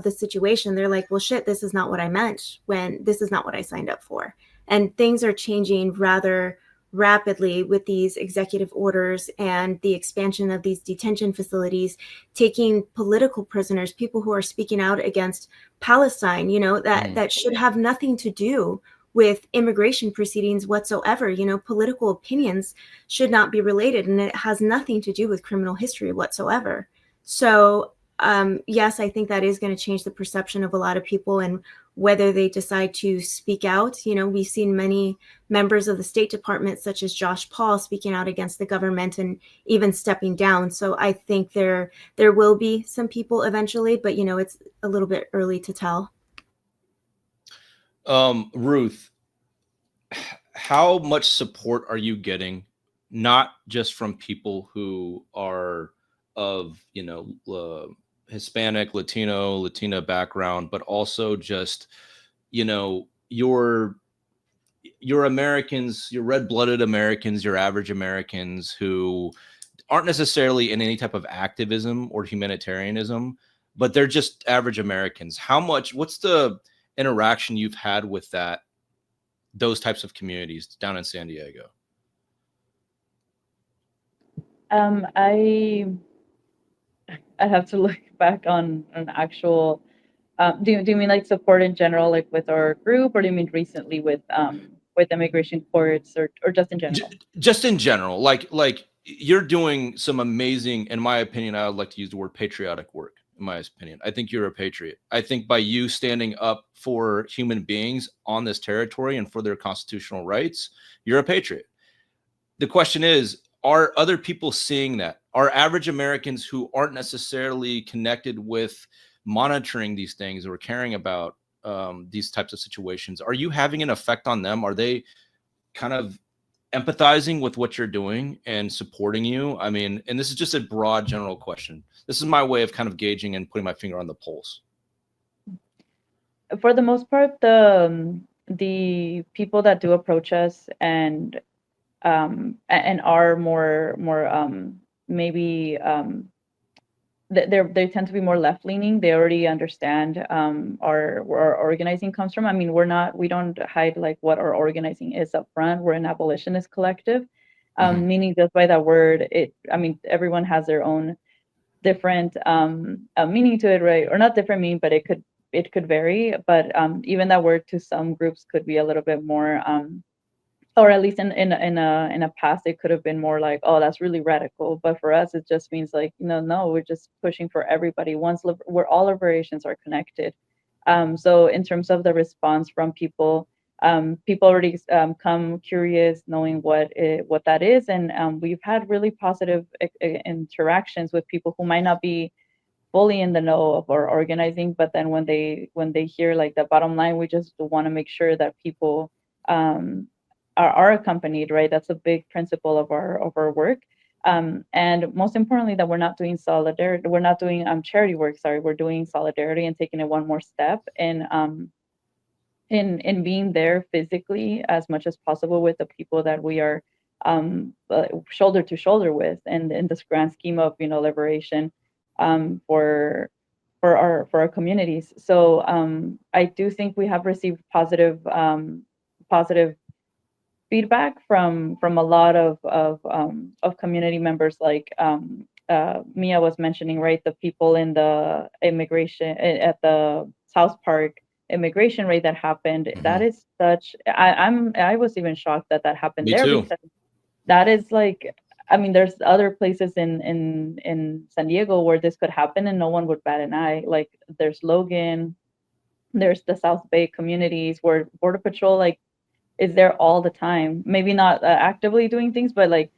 Speaker 2: the situation, they're like, well, shit, this is not what I meant, when this is not what I signed up for. And things are changing rather rapidly with these executive orders and the expansion of these detention facilities, taking political prisoners, people who are speaking out against Palestine, that should have nothing to do with immigration proceedings whatsoever. Political opinions should not be related, and it has nothing to do with criminal history whatsoever. So yes, I think that is going to change the perception of a lot of people and whether they decide to speak out. We've seen many members of the State Department, such as Josh Paul, speaking out against the government and even stepping down. So I think there will be some people eventually, but it's a little bit early to tell.
Speaker 1: Ruth, how much support are you getting, not just from people who are of Hispanic, Latina background, but also just your Americans, your red-blooded Americans, your average Americans who aren't necessarily in any type of activism or humanitarianism, but they're just average Americans? What's the interaction you've had with those types of communities down in San Diego?
Speaker 3: I have to look back on an actual. Do you mean like support in general, like with our group, or do you mean recently with immigration courts, or just in general?
Speaker 1: Just in general, like you're doing some amazing, in my opinion, I would like to use the word patriotic work. In my opinion, I think you're a patriot. I think by you standing up for human beings on this territory and for their constitutional rights, you're a patriot. The question is, are other people seeing that? Are average Americans who aren't necessarily connected with monitoring these things or caring about these types of situations, are you having an effect on them? Are they kind of empathizing with what you're doing and supporting you. I mean, and this is just a broad general question. This is my way of kind of gauging and putting my finger on the pulse.
Speaker 3: For the most part, the people that do approach us and are more maybe they tend to be more left leaning. They already understand where our organizing comes from. I mean, we don't hide like what our organizing is up front. We're an abolitionist collective, meaning just by that word, I mean, everyone has their own different meaning to it, right? Or not different meaning, but it could vary. But even that word to some groups could be a little bit more or at least in a past, it could have been more like, oh, that's really radical. But for us, it just means like, no, we're just pushing for everybody. Where all our variations are connected. So in terms of the response from people, people already come curious, knowing what that is, and we've had really positive interactions with people who might not be fully in the know of our organizing, but then when they hear like the bottom line, we just want to make sure that people are accompanied, right? That's a big principle of our work. And most importantly, that we're not doing solidarity, we're not doing charity work, sorry, we're doing solidarity and taking it one more step in being there physically as much as possible with the people that we are shoulder to shoulder with, and in this grand scheme of liberation for our communities. So I do think we have received positive feedback from a lot of community members, like Mia was mentioning, right? The people in the immigration at the South Park immigration raid that happened. That is such. I was even shocked that happened
Speaker 1: Me
Speaker 3: there,
Speaker 1: too.
Speaker 3: because that is like. I mean, there's other places in San Diego where this could happen and no one would bat an eye. Like there's Logan, there's the South Bay communities where Border Patrol is there all the time. Maybe not actively doing things, but like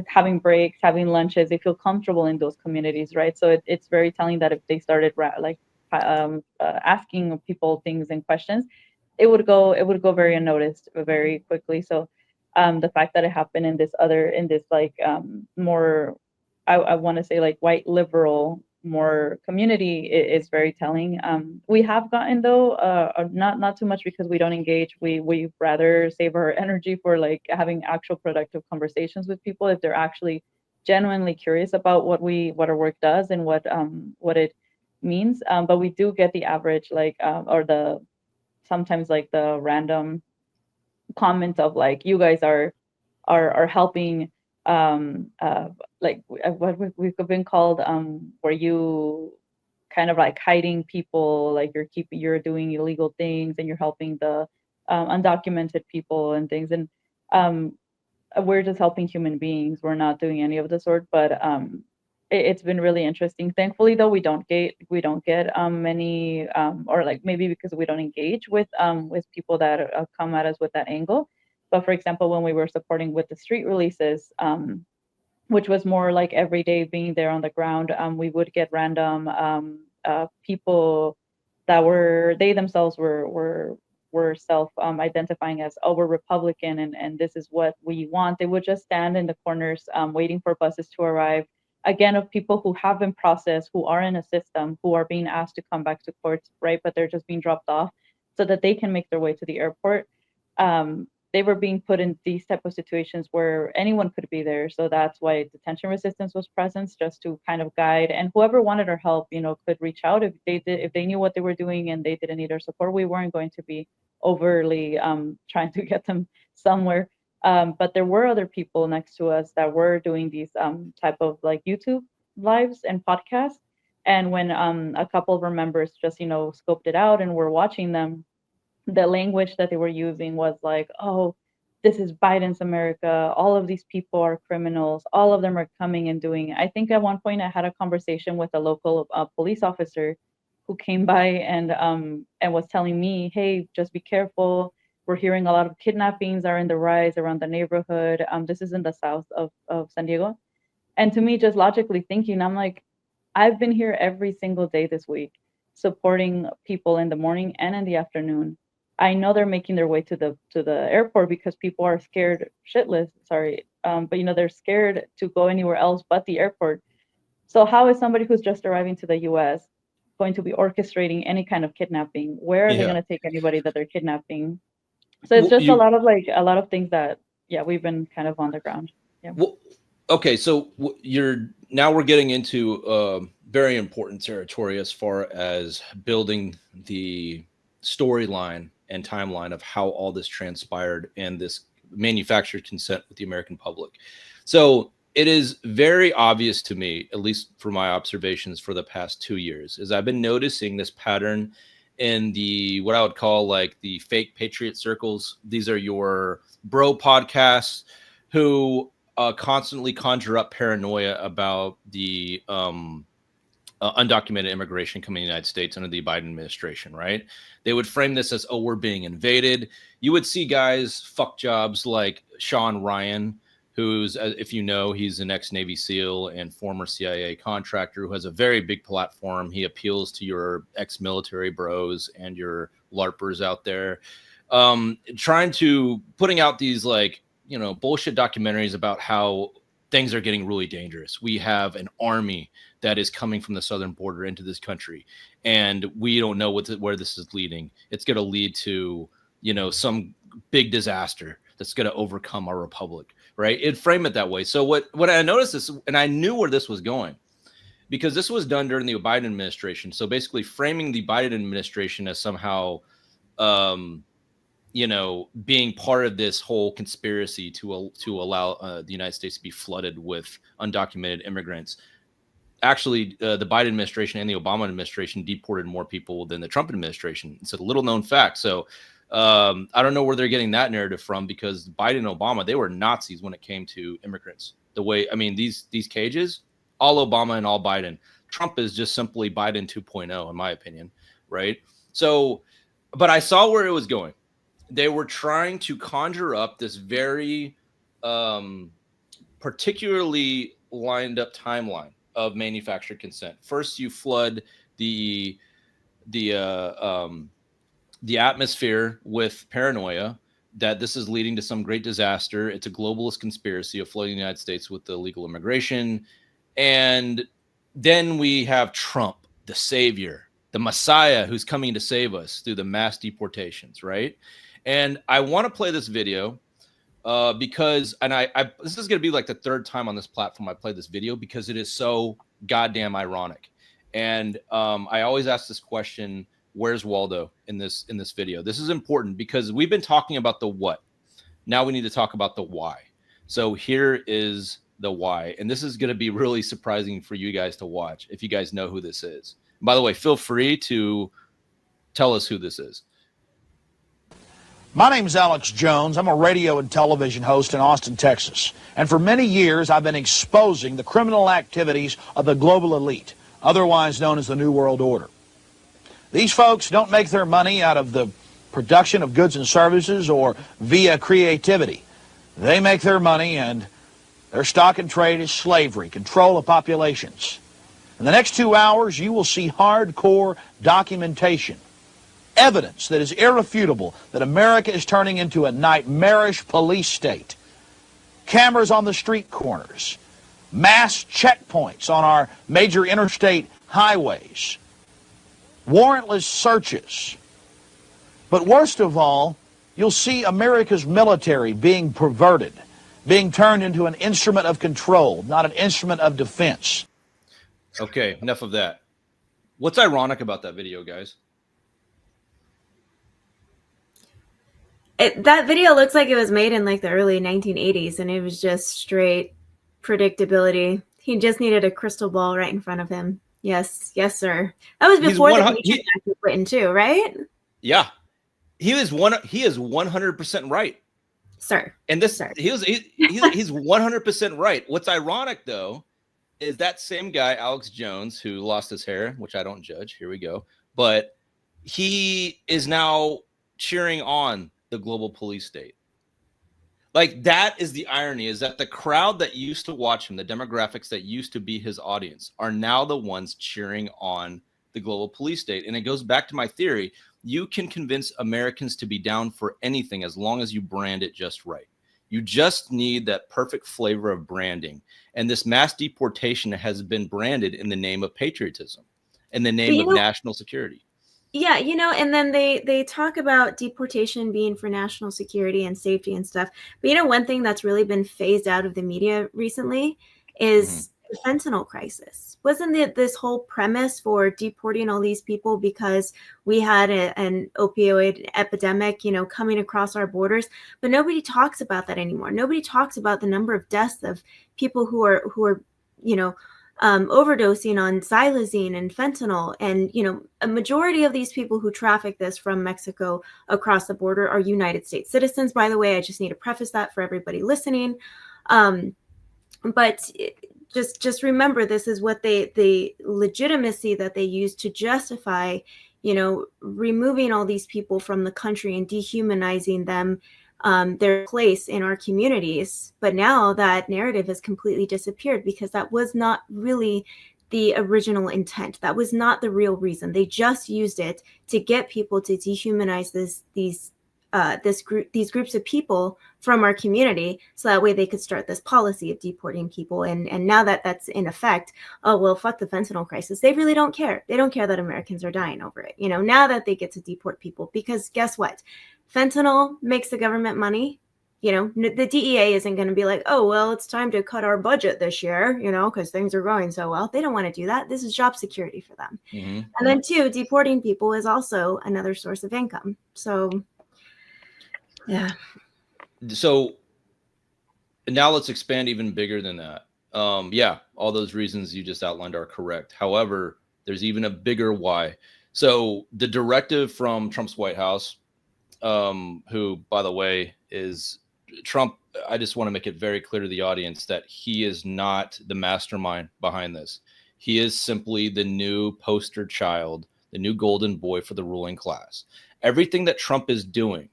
Speaker 3: having breaks, having lunches. They feel comfortable in those communities, right? So it's very telling that if they started asking people things and questions, it would go very unnoticed very quickly. So the fact that it happened in this like more, I want to say like white liberal more community is very telling. We have gotten though not too much, because we don't engage. We rather save our energy for like having actual productive conversations with people if they're actually genuinely curious about what our work does and what it means. But we do get the average or the sometimes like the random comment of like, you guys are helping like what we've been called where you kind of like hiding people, like you're doing illegal things and you're helping the undocumented people and things, and we're just helping human beings. We're not doing any of the sort. But it's been really interesting. Thankfully though, we don't get many or like maybe because we don't engage with people that come at us with that angle. But for example, when we were supporting with the street releases, which was more like every day being there on the ground, we would get random people that they themselves were self identifying as, oh, we're Republican and this is what we want. They would just stand in the corners waiting for buses to arrive. Again, of people who have been processed, who are in a system, who are being asked to come back to courts, right? But they're just being dropped off so that they can make their way to the airport. They were being put in these type of situations where anyone could be there. So that's why detention resistance was present, just to kind of guide. And whoever wanted our help, could reach out if they knew what they were doing and they didn't need our support. We weren't going to be overly trying to get them somewhere. But there were other people next to us that were doing these type of like YouTube lives and podcasts. And when a couple of our members just, scoped it out and were watching them, the language that they were using was like, oh, this is Biden's America. All of these people are criminals. All of them are coming and doing it. I think at one point I had a conversation with a local police officer who came by and was telling me, hey, just be careful. We're hearing a lot of kidnappings are in the rise around the neighborhood. This is in the south of San Diego. And to me, just logically thinking, I'm like, I've been here every single day this week, supporting people in the morning and in the afternoon. I know they're making their way to the airport because people are scared shitless. Sorry, but you know, they're scared to go anywhere else but the airport. So how is somebody who's just arriving to the U.S. going to be orchestrating any kind of kidnapping? Where are they going to take anybody that they're kidnapping? So it's just a lot of things that, yeah, we've been kind of on the ground. Yeah.
Speaker 1: Well, okay, so we're getting into very important territory as far as building the storyline and timeline of how all this transpired and this manufactured consent with the American public. So it is very obvious to me, at least for my observations for the past 2 years, is I've been noticing this pattern in the what I would call like the fake patriot circles. These are your bro podcasts who constantly conjure up paranoia about the undocumented immigration coming to the United States under the Biden administration, right? They would frame this as, oh, we're being invaded. You would see guys, fuck jobs like Sean Ryan, who's, if you know, he's an ex-Navy SEAL and former CIA contractor who has a very big platform. He appeals to your ex-military bros and your LARPers out there, putting out these like, you know, bullshit documentaries about how things are getting really dangerous. We have an army that is coming from the southern border into this country, and we don't know where this is leading. It's going to lead to, you know, some big disaster that's going to overcome our republic, right? It'd frame it that way. So what I noticed this, and I knew where this was going, because this was done during the Biden administration. So basically framing the Biden administration as somehow, you know, being part of this whole conspiracy to allow the United States to be flooded with undocumented immigrants. Actually, the Biden administration and the Obama administration deported more people than the Trump administration. It's a little known fact. So I don't know where they're getting that narrative from, because Biden and Obama, they were Nazis when it came to immigrants. The way, I mean, these cages, all Obama and all Biden. Trump is just simply Biden 2.0, in my opinion, right? So, but I saw where it was going. They were trying to conjure up this very particularly lined up timeline of manufactured consent. First, you flood the atmosphere with paranoia that this is leading to some great disaster. It's a globalist conspiracy of flooding the United States with illegal immigration. And then we have Trump, the savior, the Messiah who's coming to save us through the mass deportations, right? And I want to play this video because, and this is going to be like the third time on this platform I played this video because it is so goddamn ironic. And I always ask this question, where's Waldo in this video? This is important because we've been talking about the what. Now we need to talk about the why. So here is the why. And this is going to be really surprising for you guys to watch if you guys know who this is. And by the way, feel free to tell us who this is.
Speaker 8: My name's Alex Jones. I'm a radio and television host in Austin, Texas. And for many years, I've been exposing the criminal activities of the global elite, otherwise known as the New World Order. These folks don't make their money out of the production of goods and services or via creativity. They make their money, and their stock and trade is slavery, control of populations. In the next 2 hours, you will see hardcore documentation, evidence that is irrefutable that America is turning into a nightmarish police state. Cameras on the street corners, mass checkpoints on our major interstate highways, warrantless searches. But worst of all, you'll see America's military being perverted, being turned into an instrument of control, not an instrument of defense.
Speaker 1: Okay, enough of that. What's ironic about that video, guys?
Speaker 2: That video looks like it was made in like the early 1980s, and it was just straight predictability. He just needed a crystal ball right in front of him. Yes, sir. That was before the Patriot Act was written too, right?
Speaker 1: Yeah, he is 100% right,
Speaker 2: sir.
Speaker 1: And this,
Speaker 2: sir.
Speaker 1: he's 100% right. What's ironic though is that same guy, Alex Jones, who lost his hair, which I don't judge. Here we go, but he is now cheering on the global police state. Like, that is the irony, is that the crowd that used to watch him, the demographics that used to be his audience, are now the ones cheering on the global police state. And it goes back to my theory. you can convince Americans to be down for anything as long as you brand it just right. You just need that perfect flavor of branding. And this mass deportation has been branded in the name of patriotism, in the name of national security.
Speaker 2: Yeah, and then they talk about deportation being for national security and safety and stuff. But one thing that's really been phased out of the media recently is the fentanyl crisis. Wasn't this whole premise for deporting all these people because we had an opioid epidemic, coming across our borders? But nobody talks about that anymore. Nobody talks about the number of deaths of people who are overdosing on xylazine and fentanyl. And, a majority of these people who traffic this from Mexico across the border are United States citizens. By the way, I just need to preface that for everybody listening. But just remember, this is what the legitimacy that they use to justify, removing all these people from the country and dehumanizing them, their place in our communities. But now that narrative has completely disappeared because that was not really the original intent. That was not the real reason. They just used it to get people to dehumanize these groups of people from our community, so that way they could start this policy of deporting people. And now that that's in effect, oh well, fuck the fentanyl crisis. They really don't care. They don't care that Americans are dying over it. Now that they get to deport people, because guess what? Fentanyl makes the government money. The DEA isn't going to be like, oh, well, it's time to cut our budget this year, because things are going so well. They don't want to do that. This is job security for them. And then two, deporting people is also another source of income. So, yeah.
Speaker 1: So now let's expand even bigger than that. Yeah, all those reasons you just outlined are correct. However, there's even a bigger why. So the directive from Trump's White House, who, by the way, is Trump. I just want to make it very clear to the audience that he is not the mastermind behind this. He is simply the new poster child, the new golden boy for the ruling class. Everything that Trump is doing,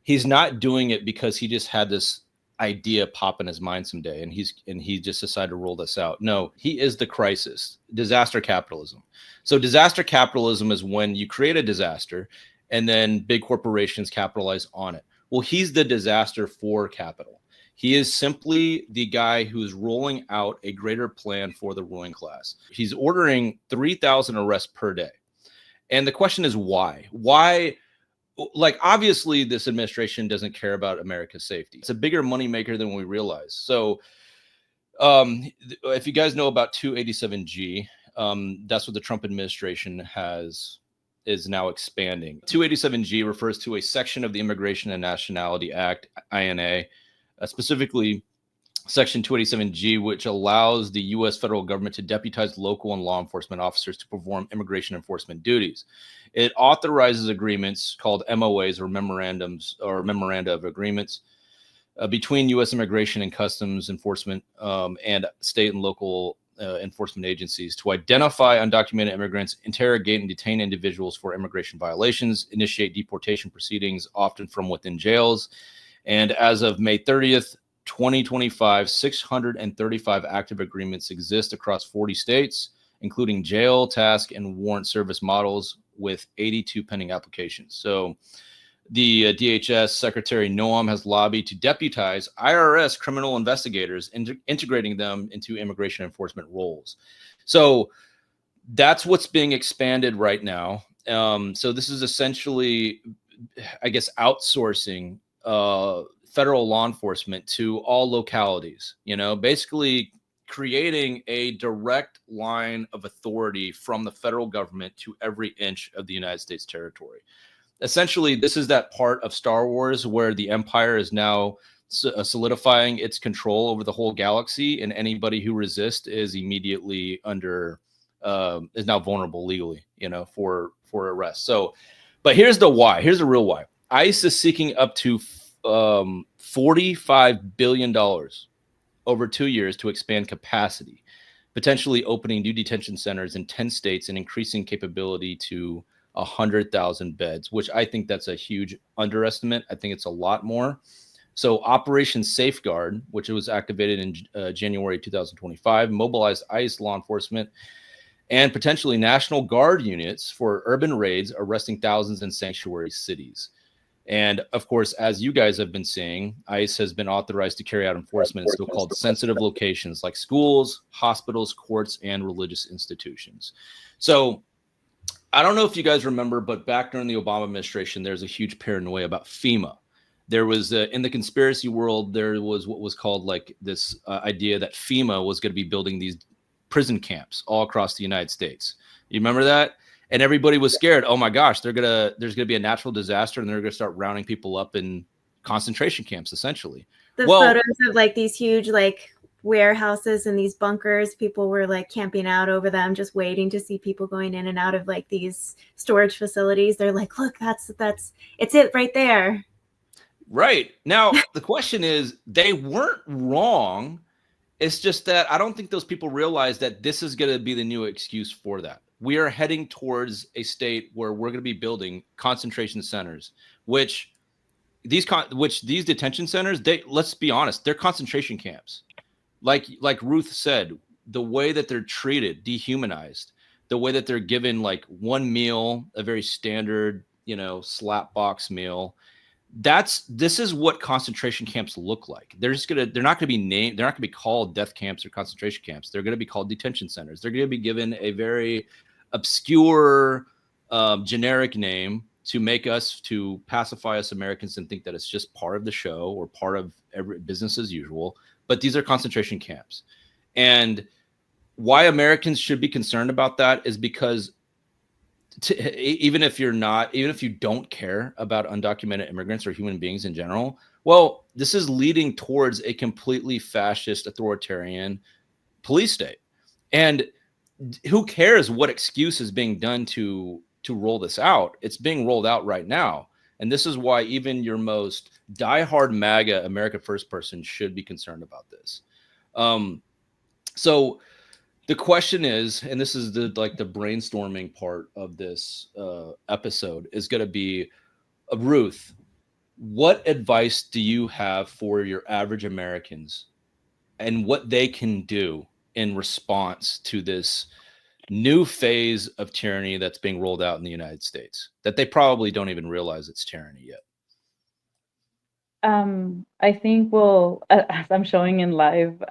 Speaker 1: he's not doing it because he just had this idea pop in his mind someday and he just decided to roll this out. No, he is the crisis, disaster capitalism. So disaster capitalism is when you create a disaster and then big corporations capitalize on it. Well, he's the disaster for capital. He is simply the guy who's rolling out a greater plan for the ruling class. He's ordering 3,000 arrests per day. And the question is why? Why? Like, obviously, this administration doesn't care about America's safety. It's a bigger moneymaker than we realize. So if you guys know about 287G, that's what the Trump administration is now expanding. 287G refers to a section of the Immigration and Nationality Act, INA, specifically Section 287G, which allows the U.S. federal government to deputize local and law enforcement officers to perform immigration enforcement duties. It authorizes agreements called MOAs, or memoranda of agreements, between U.S. Immigration and Customs Enforcement and state and local enforcement agencies to identify undocumented immigrants, interrogate and detain individuals for immigration violations, initiate deportation proceedings, often from within jails. And as of May 30th, 2025, 635 active agreements exist across 40 states, including jail, task, and warrant service models, with 82 pending applications. So the DHS Secretary Noam has lobbied to deputize IRS criminal investigators, integrating them into immigration enforcement roles. So that's what's being expanded right now. So this is essentially, I guess, outsourcing federal law enforcement to all localities, basically creating a direct line of authority from the federal government to every inch of the United States territory. Essentially, this is that part of Star Wars where the Empire is now solidifying its control over the whole galaxy, and anybody who resists is immediately is now vulnerable legally, for arrest. So, but here's the why. Here's the real why. ICE is seeking up to $45 billion over 2 years to expand capacity, potentially opening new detention centers in 10 states and increasing capability to 100,000 beds, which I think that's a huge underestimate. I think it's a lot more. So Operation Safeguard, which was activated in January 2025, mobilized ICE law enforcement and potentially National Guard units for urban raids, arresting thousands in sanctuary cities. And of course, as you guys have been seeing, ICE has been authorized to carry out enforcement in so-called sensitive locations like schools, hospitals, courts, and religious institutions. So I don't know if you guys remember, but back during the Obama administration, there's a huge paranoia about FEMA. There was in the conspiracy world, there was what was called like this idea that FEMA was going to be building these prison camps all across the United States. You remember that? And everybody was scared. Oh my gosh, there's gonna be a natural disaster, and they're gonna start rounding people up in concentration camps, essentially.
Speaker 2: The photos of like these huge like warehouses and these bunkers, people were like camping out over them, just waiting to see people going in and out of like these storage facilities. They're like, look, that's it's it right there.
Speaker 1: Right. Now the question is, they weren't wrong. It's just that I don't think those people realize that this is going to be the new excuse for that. We are heading towards a state where we're going to be building concentration centers, which these detention centers, let's be honest, they're concentration camps. Like Ruth said, the way that they're treated, dehumanized, the way that they're given like one meal, a very standard, slap box meal. This is what concentration camps look like. They're not gonna be named, they're not gonna be called death camps or concentration camps. They're gonna be called detention centers. They're gonna be given a very obscure generic name to pacify us Americans and think that it's just part of the show or part of every business as usual. But these are concentration camps. And why Americans should be concerned about that is because even if you don't care about undocumented immigrants or human beings in general, well, this is leading towards a completely fascist, authoritarian police state. And who cares what excuse is being done to roll this out? It's being rolled out right now. And this is why even your most diehard MAGA America First person should be concerned about this. So the question is, and this is the brainstorming part of this episode, is going to be, Ruth, what advice do you have for your average Americans and what they can do in response to this new phase of tyranny that's being rolled out in the United States that they probably don't even realize it's tyranny yet?
Speaker 3: I think, well, as I'm showing in live,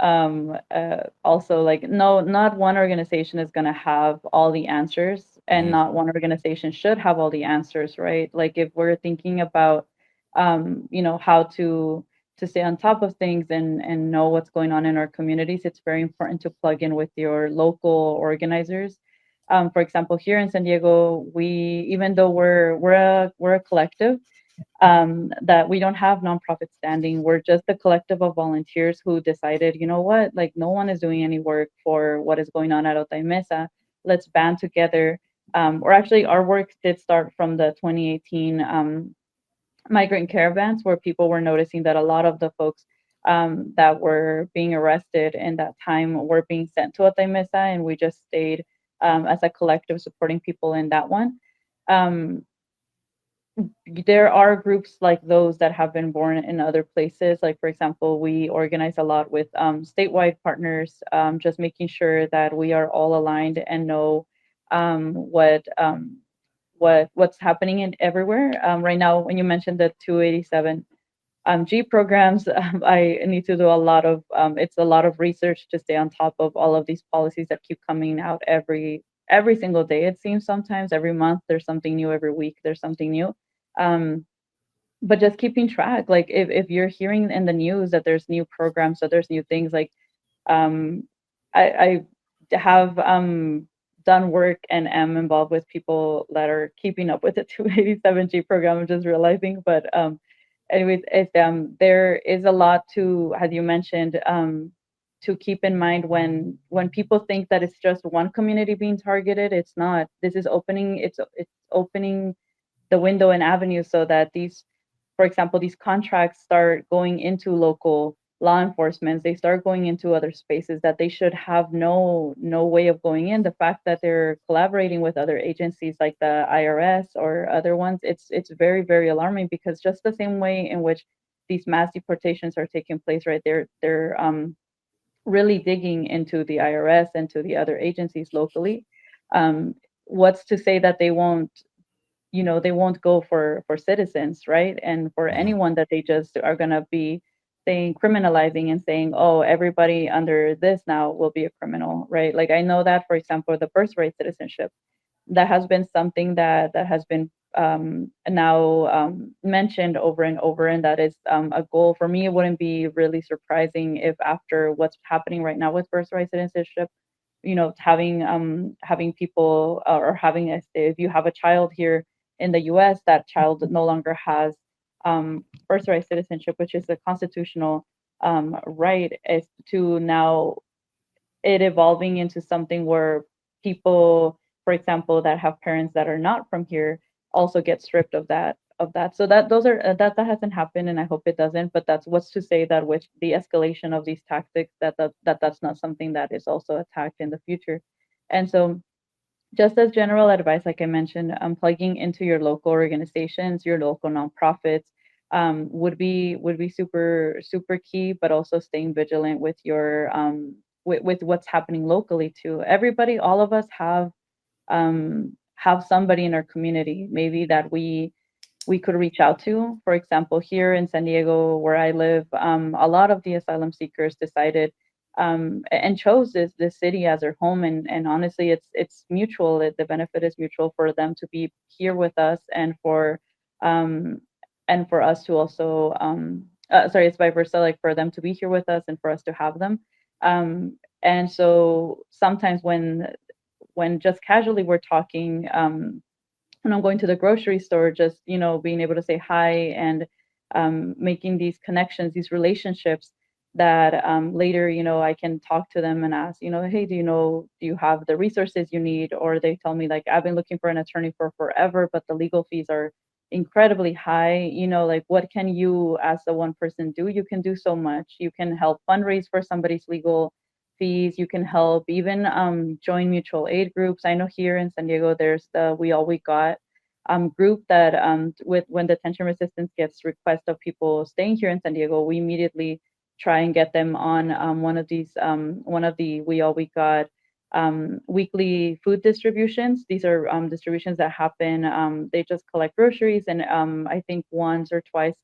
Speaker 3: also like, no, not one organization is going to have all the answers, and not one organization should have all the answers, right? Like if we're thinking about, how to stay on top of things and know what's going on in our communities, it's very important to plug in with your local organizers. For example, here in San Diego, even though we're a collective, that we don't have nonprofit standing. We're just a collective of volunteers who decided, you know what, like no one is doing any work for what is going on at Otay Mesa. Let's band together. Or actually, our work did start from the 2018 migrant caravans, where people were noticing that a lot of the folks that were being arrested in that time were being sent to Otay Mesa, and we just stayed as a collective supporting people in that one. There are groups like those that have been born in other places. Like, for example, we organize a lot with statewide partners, just making sure that we are all aligned and know what's happening in everywhere. Right now, when you mentioned the 287 G programs, I need to do a lot of it's a lot of research to stay on top of all of these policies that keep coming out every single day. It seems sometimes every month there's something new, every week there's something new. But just keeping track, like if you're hearing in the news that there's new programs, that there's new things, like I have done work and am involved with people that are keeping up with the 287G program. I'm just realizing, but anyways, there is a lot to, as you mentioned, to keep in mind when people think that it's just one community being targeted. It's not. This is opening. It's opening the window and avenue so that these, for example, these contracts start going into local law enforcement. They start going into other spaces that they should have no way of going in. The fact that they're collaborating with other agencies like the IRS or other ones, it's very, very alarming, because just the same way in which these mass deportations are taking place, right, they're really digging into the IRS and to the other agencies locally. What's to say that they won't, they won't go for citizens, right? And for anyone that they just are going to be saying criminalizing and saying, oh, everybody under this now will be a criminal, right? Like I know that, for example, the birthright citizenship, that has been something that has been now mentioned over and over, and that is a goal. For me, it wouldn't be really surprising if after what's happening right now with birthright citizenship, having people or having if you have a child here in the US, that child no longer has birthright citizenship, which is a constitutional right, is to now it evolving into something where people, for example, that have parents that are not from here also get stripped of that. So that those are that hasn't happened, and I hope it doesn't. But that's what's to say that with the escalation of these tactics, that's not something that is also attacked in the future. And so, just as general advice, like I mentioned, plugging into your local organizations, your local nonprofits, would be super key. But also staying vigilant with your with what's happening locally too. Everybody, all of us have somebody in our community maybe that we could reach out to. For example, here in San Diego, where I live, a lot of the asylum seekers decided and chose this city as their home, and honestly, it's mutual. The benefit is mutual for them to be here with us, and for us to also sorry, it's vice versa, like for them to be here with us and for us to have them. And so sometimes when just casually we're talking, when I'm going to the grocery store, just being able to say hi and making these connections, these relationships that later I can talk to them and ask, hey, do you have the resources you need? Or they tell me, like, I've been looking for an attorney for forever, but the legal fees are incredibly high. Like, what can you as the one person do? You can do so much. You can help fundraise for somebody's legal fees. You can help even join mutual aid groups. I know here in San Diego there's the We All We Got group that when detention resistance gets requests of people staying here in San Diego, we immediately try and get them on one of the We All We Got weekly food distributions. These are distributions that happen. They just collect groceries, and I think once or twice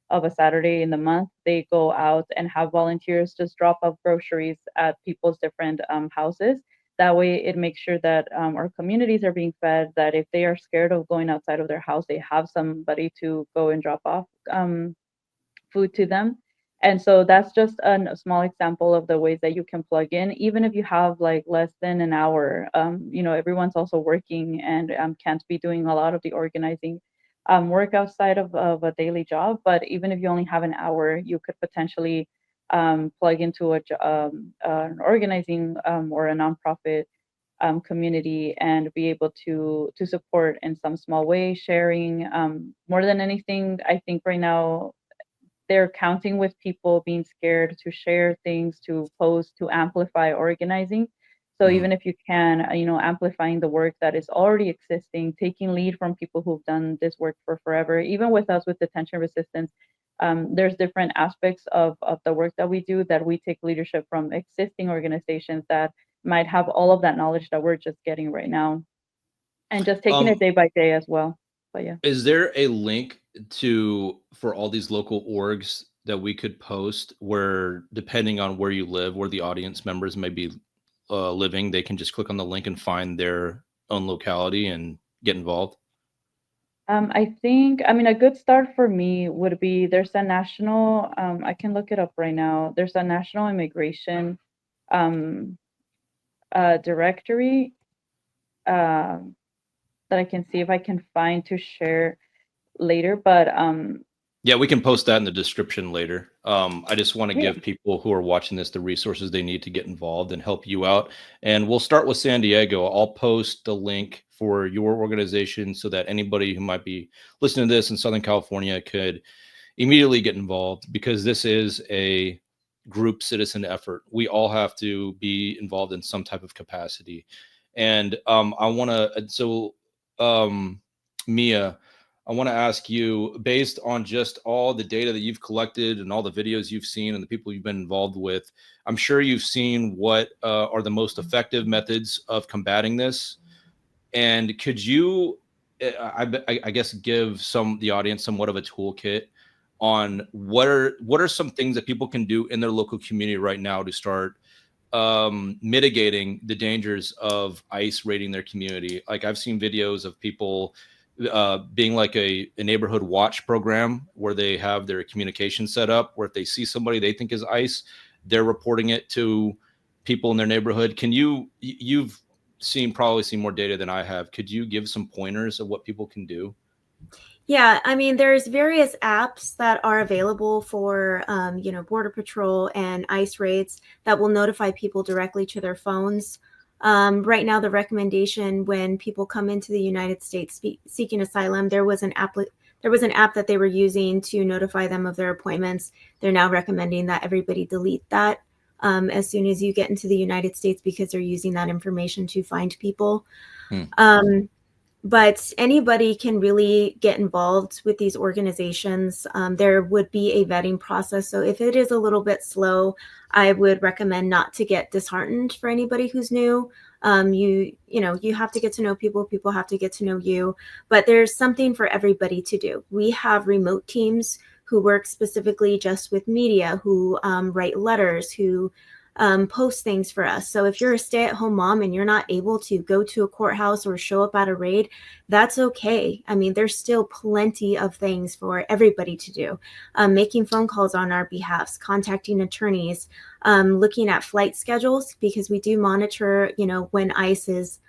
Speaker 3: of a Saturday in the month, they go out and have volunteers just drop off groceries at people's different houses. That way, it makes sure that our communities are being fed, that if they are scared of going outside of their house, they have somebody to go and drop off food to them. And so that's just a small example of the ways that you can plug in, even if you have like less than an hour. Everyone's also working and can't be doing a lot of the organizing work outside of a daily job. But even if you only have an hour, you could potentially plug into an organizing or a nonprofit community and be able to support in some small way, sharing. More than anything, I think right now they're counting with people being scared to share things, to post, to amplify organizing. So even if you can, amplifying the work that is already existing, taking lead from people who've done this work for forever. Even with us, with detention resistance, there's different aspects of the work that we do that we take leadership from existing organizations that might have all of that knowledge that we're just getting right now, and just taking it day by day as well. But yeah.
Speaker 1: Is there a link for all these local orgs that we could post where, depending on where you live, where the audience members may be living, they can just click on the link and find their own locality and get involved?
Speaker 3: I think, a good start for me would be there's a national, I can look it up right now. There's a national immigration directory that I can see if I can find to share later. But
Speaker 1: yeah, we can post that in the description later. I just want to give people who are watching this the resources they need to get involved and help you out. And we'll start with San Diego. I'll post the link for your organization so that anybody who might be listening to this in Southern California could immediately get involved, because this is a group citizen effort. We all have to be involved in some type of capacity. And Mia, I want to ask you, based on just all the data that you've collected and all the videos you've seen and the people you've been involved with, I'm sure you've seen what are the most effective methods of combating this. And could you, I guess, give the audience somewhat of a toolkit on what are some things that people can do in their local community right now to start mitigating the dangers of ICE raiding their community? Like, I've seen videos of people being like a neighborhood watch program where they have their communication set up where if they see somebody they think is ICE, they're reporting it to people in their neighborhood. You've probably seen more data than I have. Could you give some pointers of what people can do?
Speaker 2: Yeah, I mean, there's various apps that are available for, Border Patrol and ICE raids that will notify people directly to their phones. Right now, the recommendation when people come into the United States seeking asylum, there was an app that they were using to notify them of their appointments. They're now recommending that everybody delete that as soon as you get into the United States because they're using that information to find people. But anybody can really get involved with these organizations. There would be a vetting process. So if it is a little bit slow, I would recommend not to get disheartened for anybody who's new. You have to get to know people. People have to get to know you. But there's something for everybody to do. We have remote teams who work specifically just with media, who write letters, who post things for us. So if you're a stay-at-home mom and you're not able to go to a courthouse or show up at a raid, that's okay. I mean, there's still plenty of things for everybody to do. Making phone calls on our behalfs, contacting attorneys, looking at flight schedules, because we do monitor, when ICE is,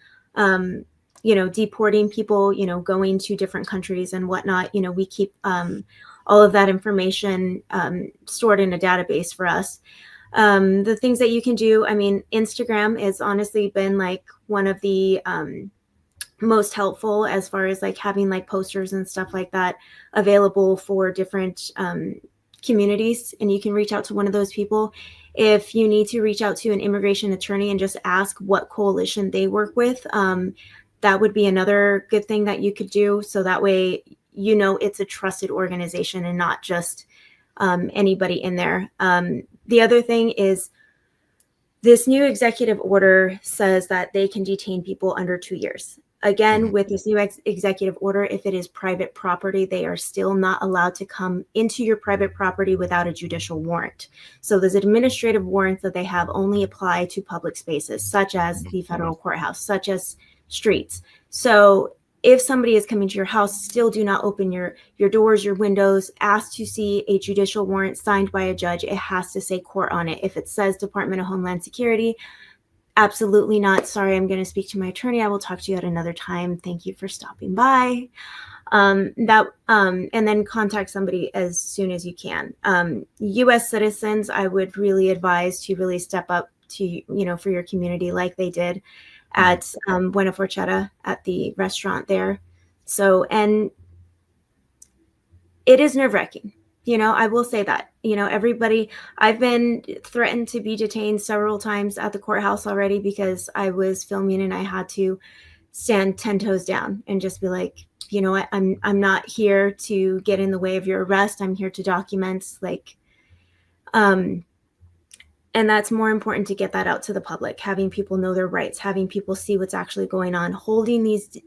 Speaker 2: deporting people, going to different countries and whatnot. We keep all of that information stored in a database for us. The things that you can do, I mean, Instagram has honestly been like one of the most helpful as far as like having like posters and stuff like that available for different communities. And you can reach out to one of those people. If you need to reach out to an immigration attorney and just ask what coalition they work with, that would be another good thing that you could do. So that way, it's a trusted organization and not just anybody in there. The other thing is this new executive order says that they can detain people under 2 years. Again, with this new executive order, if it is private property, they are still not allowed to come into your private property without a judicial warrant. So those administrative warrants that they have only apply to public spaces, such as the federal courthouse, such as streets. So if somebody is coming to your house, still do not open your doors, your windows. Ask to see a judicial warrant signed by a judge. It has to say court on it. If it says Department of Homeland Security, absolutely not. Sorry, I'm going to speak to my attorney. I will talk to you at another time. Thank you for stopping by. And then contact somebody as soon as you can. U.S. citizens, I would really advise to really step up to, for your community like they did at Buena Forchetta at the restaurant there. So, and it is nerve-wracking. I will say that, everybody, I've been threatened to be detained several times at the courthouse already because I was filming and I had to stand 10 toes down and just be like, you know what, I'm not here to get in the way of your arrest. I'm here to document, and that's more important to get that out to the public, having people know their rights, having people see what's actually going on, holding these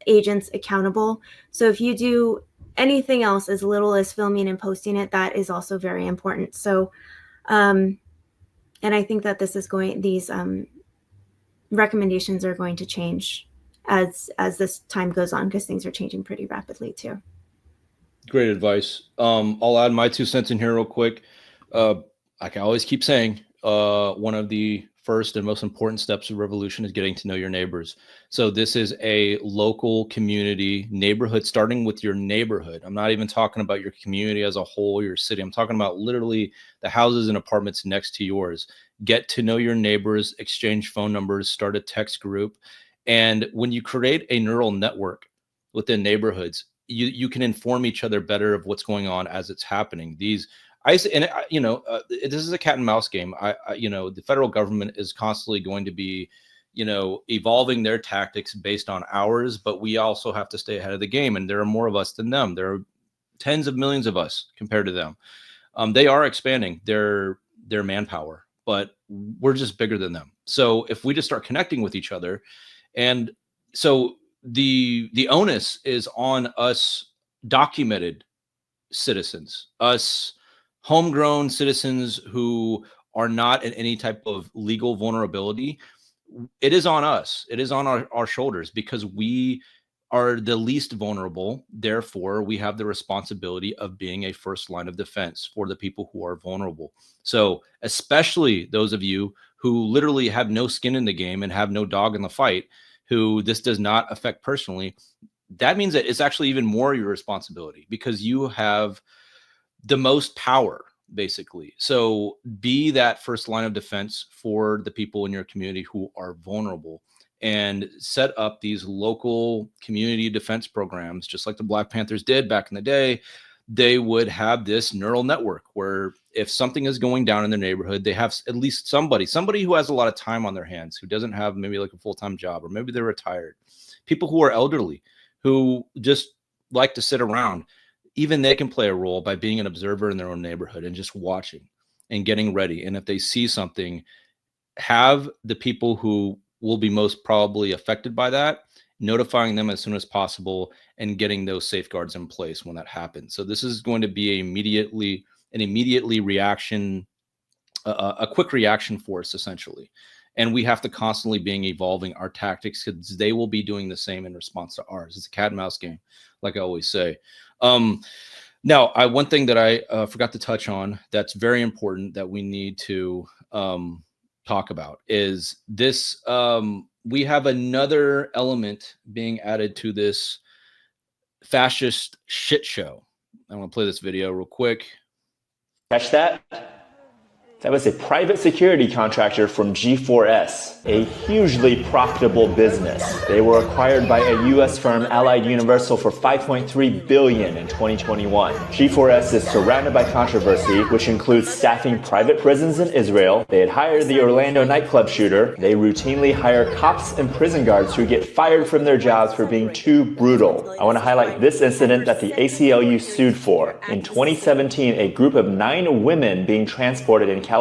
Speaker 2: agents accountable. So if you do anything else as little as filming and posting it, that is also very important. So, and I think that these recommendations are going to change as this time goes on, because things are changing pretty rapidly too.
Speaker 1: Great advice. I'll add my 2 cents in here real quick. Like I always keep saying, one of the first and most important steps of revolution is getting to know your neighbors. So this is a local community neighborhood, starting with your neighborhood. I'm not even talking about your community as a whole, your city. I'm talking about literally the houses and apartments next to yours. Get to know your neighbors, exchange phone numbers, start a text group. And when you create a neural network within neighborhoods, you can inform each other better of what's going on as it's happening. This is a cat and mouse game. The federal government is constantly going to be, evolving their tactics based on ours, but we also have to stay ahead of the game. And there are more of us than them. There are tens of millions of us compared to them. They are expanding their manpower, but we're just bigger than them. So if we just start connecting with each other, and so the onus is on us documented citizens, us homegrown citizens who are not in any type of legal vulnerability. It is on us. It is on our shoulders, because we are the least vulnerable. Therefore, we have the responsibility of being a first line of defense for the people who are vulnerable. So especially those of you who literally have no skin in the game and have no dog in the fight, who this does not affect personally, that means that it's actually even more your responsibility, because you have the most power, basically. So be that first line of defense for the people in your community who are vulnerable, and set up these local community defense programs, just like the Black Panthers did back in the day. They would have this neural network where if something is going down in their neighborhood, they have at least somebody who has a lot of time on their hands, who doesn't have maybe like a full-time job, or maybe they're retired, people who are elderly, who just like to sit around. Even they can play a role by being an observer in their own neighborhood and just watching and getting ready. And if they see something, have the people who will be most probably affected by that, notifying them as soon as possible and getting those safeguards in place when that happens. So this is going to be an immediately reaction, a quick reaction force, essentially. And we have to constantly being evolving our tactics, because they will be doing the same in response to ours. It's a cat and mouse game, like I always say. Now, one thing that I forgot to touch on that's very important that we need to talk about is this. We have another element being added to this fascist shit show. I'm going to play this video real quick.
Speaker 9: Catch that? That was a private security contractor from G4S, a hugely profitable business. They were acquired by a U.S. firm, Allied Universal, for $5.3 billion in 2021. G4S is surrounded by controversy, which includes staffing private prisons in Israel. They had hired the Orlando nightclub shooter. They routinely hire cops and prison guards who get fired from their jobs for being too brutal. I want to highlight this incident that the ACLU sued for. In 2017, a group of 9 women being transported in California,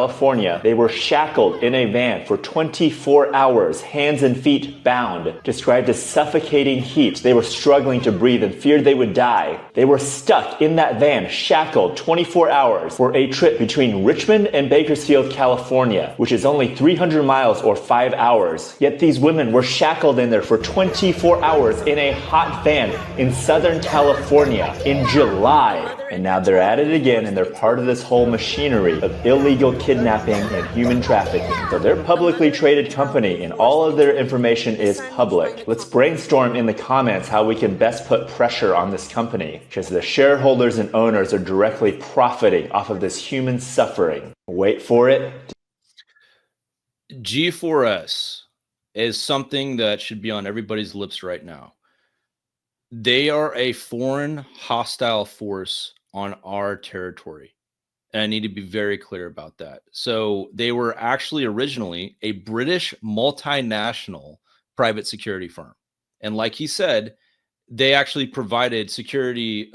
Speaker 9: they were shackled in a van for 24 hours, hands and feet bound, described as suffocating heat. They were struggling to breathe and feared they would die. They were stuck in that van, shackled 24 hours for a trip between Richmond and Bakersfield, California, which is only 300 miles or 5 hours. Yet these women were shackled in there for 24 hours in a hot van in Southern California in July. And now they're at it again, and they're part of this whole machinery of illegal kidnapping and human trafficking. So they're a publicly traded company, and all of their information is public. Let's brainstorm in the comments how we can best put pressure on this company, because the shareholders and owners are directly profiting off of this human suffering. Wait for it.
Speaker 1: G4S is something that should be on everybody's lips right now. They are a foreign hostile force on our territory. And I need to be very clear about that. So they were actually originally a British multinational private security firm. And like he said, they actually provided security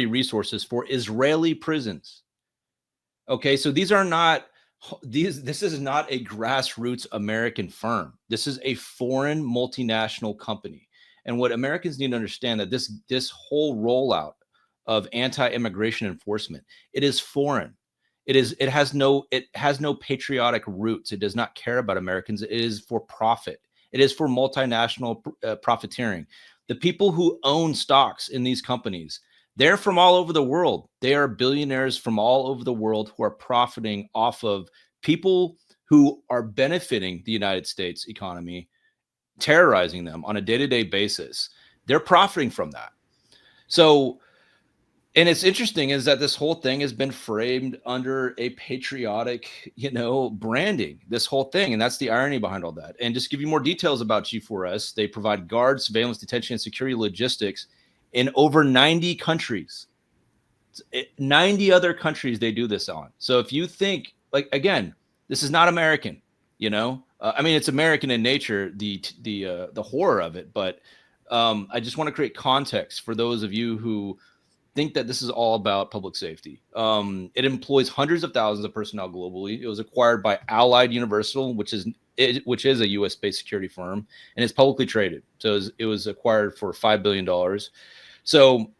Speaker 1: resources for Israeli prisons. Okay, so this is not a grassroots American firm. This is a foreign multinational company. And what Americans need to understand, that this whole rollout of anti-immigration enforcement, it is foreign. It has no patriotic roots. It does not care about Americans. It is for profit. It is for multinational profiteering. The people who own stocks in these companies, they're from all over the world. They are billionaires from all over the world who are profiting off of people who are benefiting the United States economy, terrorizing them on a day-to-day basis. They're profiting from that. So, and it's interesting is that this whole thing has been framed under a patriotic, branding, this whole thing. And that's the irony behind all that. And just give you more details about G4S. They provide guard, surveillance, detention, and security logistics in over 90 countries. 90 other countries they do this on. So if you think, again, this is not American, it's American in nature, the horror of it. But I just want to create context for those of you who think that this is all about public safety. It employs hundreds of thousands of personnel globally. It was acquired by Allied Universal, which is which is a U.S.-based security firm, and it's publicly traded. So it was acquired for $5 billion. So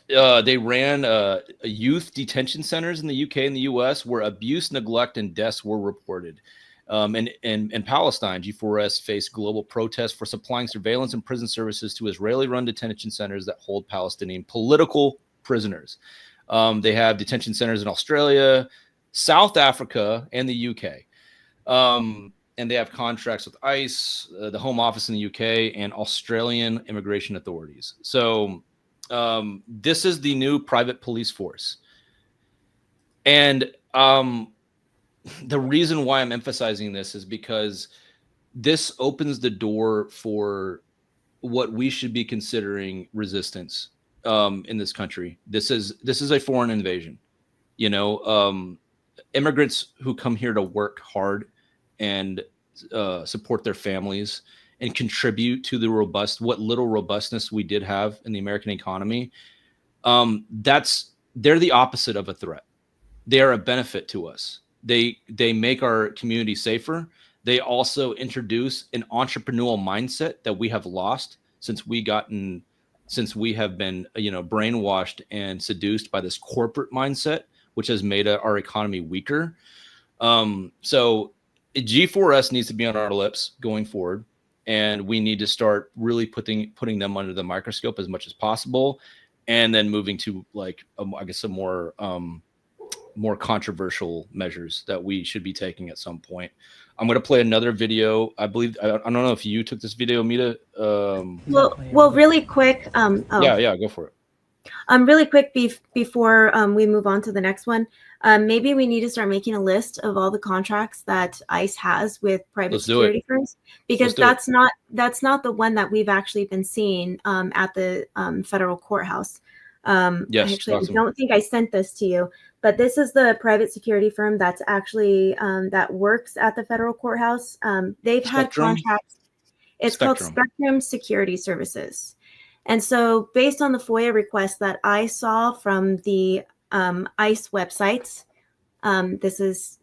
Speaker 1: they ran youth detention centers in the UK and the US where abuse, neglect, and deaths were reported. And in Palestine, G4S faced global protests for supplying surveillance and prison services to Israeli-run detention centers that hold Palestinian political prisoners. They have detention centers in Australia, South Africa, and the UK. And they have contracts with ICE, the Home Office in the UK, and Australian immigration authorities. So this is the new private police force. And the reason why I'm emphasizing this is because this opens the door for what we should be considering resistance in this country. This is a foreign invasion. You know, immigrants who come here to work hard and support their families and contribute to the what little robustness we did have in the American economy. They're the opposite of a threat. They are a benefit to us. They make our community safer. They also introduce an entrepreneurial mindset that we have lost since we have been, brainwashed and seduced by this corporate mindset, which has made our economy weaker. So G4S needs to be on our lips going forward, and we need to start really putting them under the microscope as much as possible, and then moving to some more controversial measures that we should be taking at some point. I'm going to play another video. I believe, I don't know if you took this video, Mita.
Speaker 2: Well, really quick.
Speaker 1: Yeah, go for it.
Speaker 2: Really quick before we move on to the next one, maybe we need to start making a list of all the contracts that ICE has with private security firms, because that's not the one that we've actually been seeing at the federal courthouse.
Speaker 1: Yes,
Speaker 2: actually,
Speaker 1: awesome.
Speaker 2: I don't think I sent this to you, but this is the private security firm that's actually that works at the federal courthouse. They've had contracts. It's called Spectrum Security Services. And so based on the FOIA request that I saw from the ICE websites, this is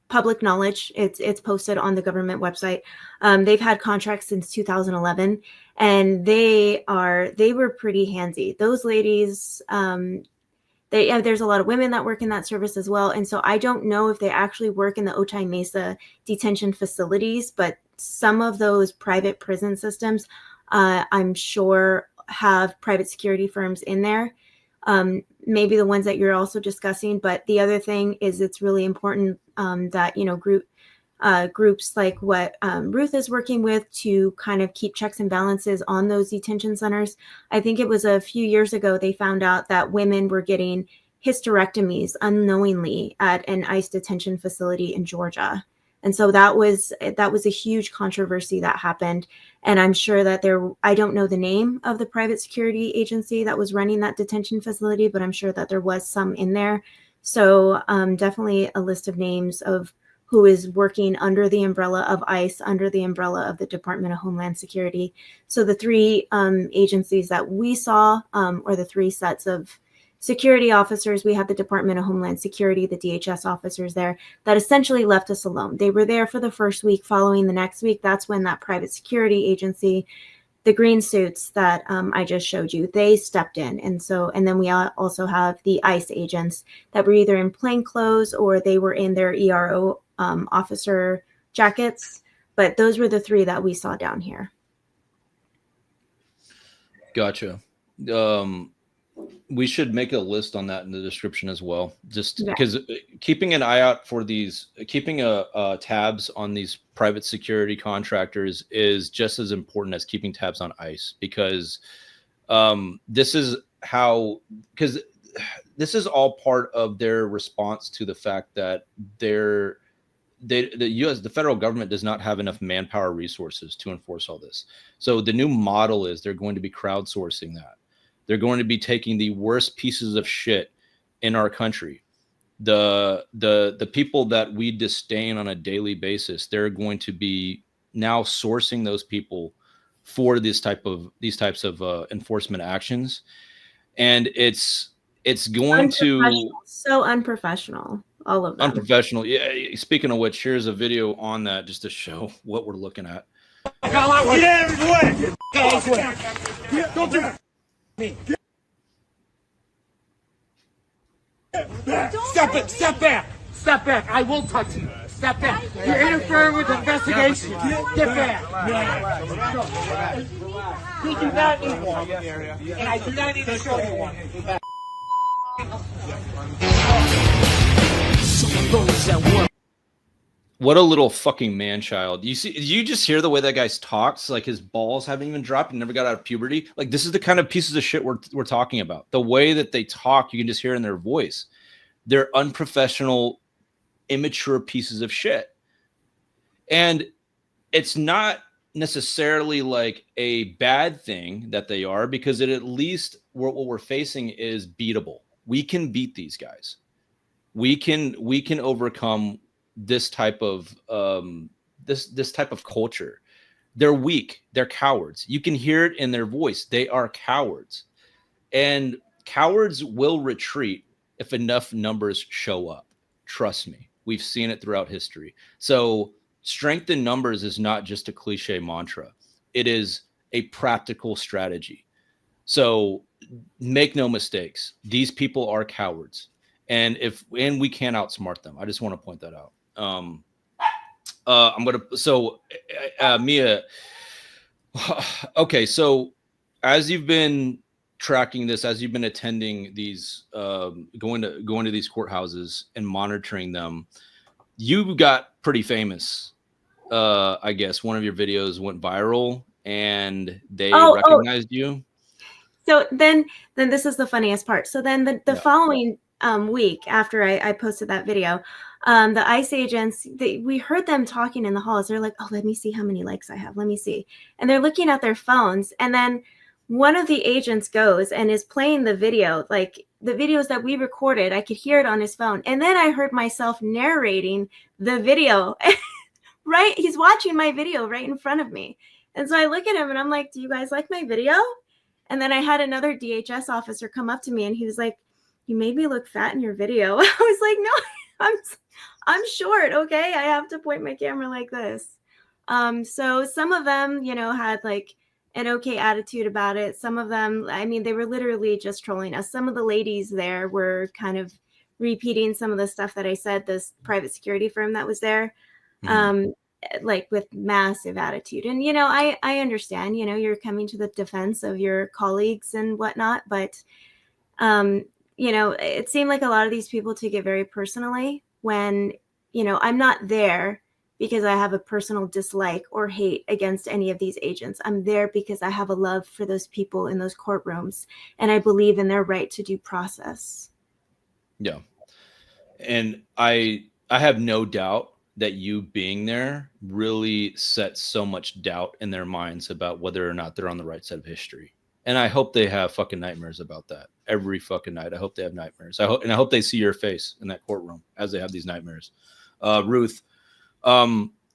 Speaker 2: public knowledge. It's posted on the government website. They've had contracts since 2011, and they were pretty handsy. Those ladies, there's a lot of women that work in that service as well. And so I don't know if they actually work in the Otay Mesa detention facilities, but some of those private prison systems, I'm sure, have private security firms in there. Maybe the ones that you're also discussing. But the other thing is, it's really important that, groups like what Ruth is working with to kind of keep checks and balances on those detention centers. I think it was a few years ago they found out that women were getting hysterectomies unknowingly at an ICE detention facility in Georgia. And so that was a huge controversy that happened. And I'm sure that I don't know the name of the private security agency that was running that detention facility, but I'm sure that there was some in there. So definitely a list of names of who is working under the umbrella of ICE, under the umbrella of the Department of Homeland Security. So the three agencies that we saw, or the three sets of security officers, we had the Department of Homeland Security, the DHS officers there, that essentially left us alone. They were there for the first week. Following the next week, that's when that private security agency, the green suits that I just showed you, they stepped in. And then we also have the ICE agents that were either in plain clothes or they were in their ERO officer jackets. But those were the three that we saw down here.
Speaker 1: Gotcha. We should make a list on that in the description as well, just because keeping an eye out for these, keeping tabs on these private security contractors is just as important as keeping tabs on ICE, because this is all part of their response to the fact that the federal government does not have enough manpower resources to enforce all this. So the new model is they're going to be crowdsourcing that. They're going to be taking the worst pieces of shit in our country. The people that we disdain on a daily basis, they're going to be now sourcing those people for these types of enforcement actions. And it's going to
Speaker 2: so unprofessional. all of them.
Speaker 1: Unprofessional. Yeah. Speaking of which, here's a video on that just to show what we're looking at.
Speaker 6: Get out of his way! Get out of his way! Don't do me! Step back! Step back! I will touch you! Step back! You're interfering with the investigation! Get back! We do not need one, and I do not need to show you one.
Speaker 1: What a little fucking man child. You just hear the way that guy talks, like his balls haven't even dropped and never got out of puberty. Like, this is the kind of pieces of shit we're talking about. The way that they talk, you can just hear in their voice. They're unprofessional, immature pieces of shit. And it's not necessarily like a bad thing that they are, because it, at least what we're facing is beatable. We can beat these guys. We can overcome this type of this type of culture. They're weak. They're cowards. You can hear it in their voice. They are cowards, and cowards will retreat if enough numbers show up. Trust me, we've seen it throughout history. So strength in numbers is not just a cliche mantra. It is a practical strategy. So make no mistakes. These people are cowards, and we can't outsmart them. I just want to point that out. Mia. Okay, so as you've been tracking this, as you've been attending these, going to these courthouses and monitoring them, you got pretty famous. I guess one of your videos went viral, and they recognized you.
Speaker 2: So then this is the funniest part. So then the following week after I posted that video, the ICE agents, we heard them talking in the halls. They're like, oh, let me see how many likes I have. Let me see. And they're looking at their phones. And then one of the agents goes and is playing the video, like the videos that we recorded. I could hear it on his phone. And then I heard myself narrating the video. Right? He's watching my video right in front of me. And so I look at him and I'm like, do you guys like my video? And then I had another DHS officer come up to me and he was like, you made me look fat in your video. I was like, no, I'm short. Okay. I have to point my camera like this. So some of them, had like an okay attitude about it. Some of them, I mean, they were literally just trolling us. Some of the ladies there were kind of repeating some of the stuff that I said, this private security firm that was there, like with massive attitude. And, I understand, you're coming to the defense of your colleagues and whatnot, but, it seemed like a lot of these people took it very personally when, I'm not there because I have a personal dislike or hate against any of these agents. I'm there because I have a love for those people in those courtrooms, and I believe in their right to due process.
Speaker 1: Yeah. And I have no doubt that you being there really sets so much doubt in their minds about whether or not they're on the right side of history. And I hope they have fucking nightmares about that every fucking night. I hope they have nightmares. I hope they see your face in that courtroom as they have these nightmares. Ruth,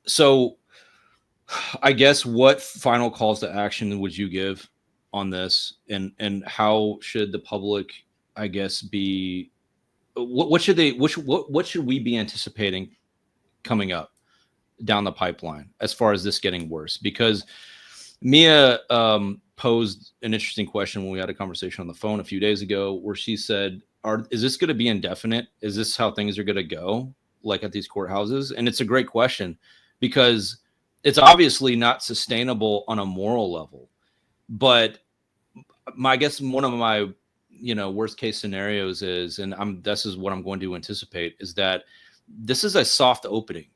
Speaker 1: so I guess what final calls to action would you give on this, and how should the public, I guess, be? What should we be anticipating coming up down the pipeline as far as this getting worse? Because Mia posed an interesting question when we had a conversation on the phone a few days ago, where she said, is this going to be indefinite? Is this how things are going to go, like at these courthouses? And it's a great question, because it's obviously not sustainable on a moral level. But I guess one of my worst case scenarios is, and this is what I'm going to anticipate, is that this is a soft opening.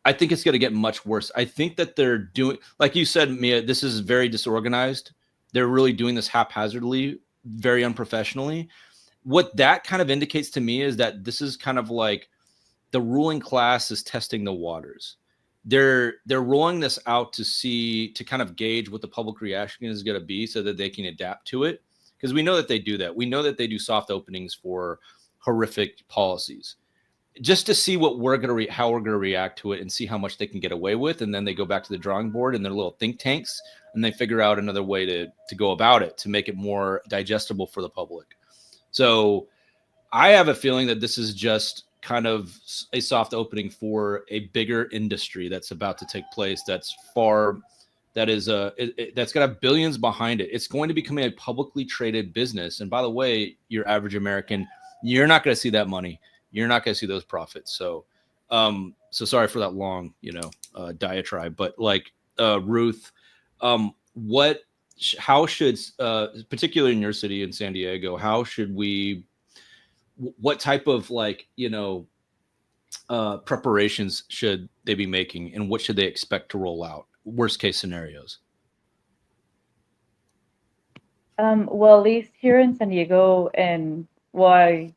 Speaker 1: I think it's going to get much worse. I think that they're doing, like you said, Mia, this is very disorganized. They're really doing this haphazardly, very unprofessionally. What that kind of indicates to me is that this is kind of like the ruling class is testing the waters. They're rolling this out to kind of gauge what the public reaction is going to be so that they can adapt to it. Because we know that they do that. We know that they do soft openings for horrific policies, just to see how we're going to react to it and see how much they can get away with. And then they go back to the drawing board in their little think tanks and they figure out another way to go about it, to make it more digestible for the public. So I have a feeling that this is just kind of a soft opening for a bigger industry that's about to take place. That's far, that is that's going to have billions behind it. It's going to become a publicly traded business. And by the way, your average American, you're not going to see that money. You're not going to see those profits. So, so sorry for that long, diatribe, but like, Ruth, how should, particularly in your city in San Diego, how should we, what type of preparations should they be making, and what should they expect to roll out? Worst case scenarios.
Speaker 3: Well, at least here in San Diego, and I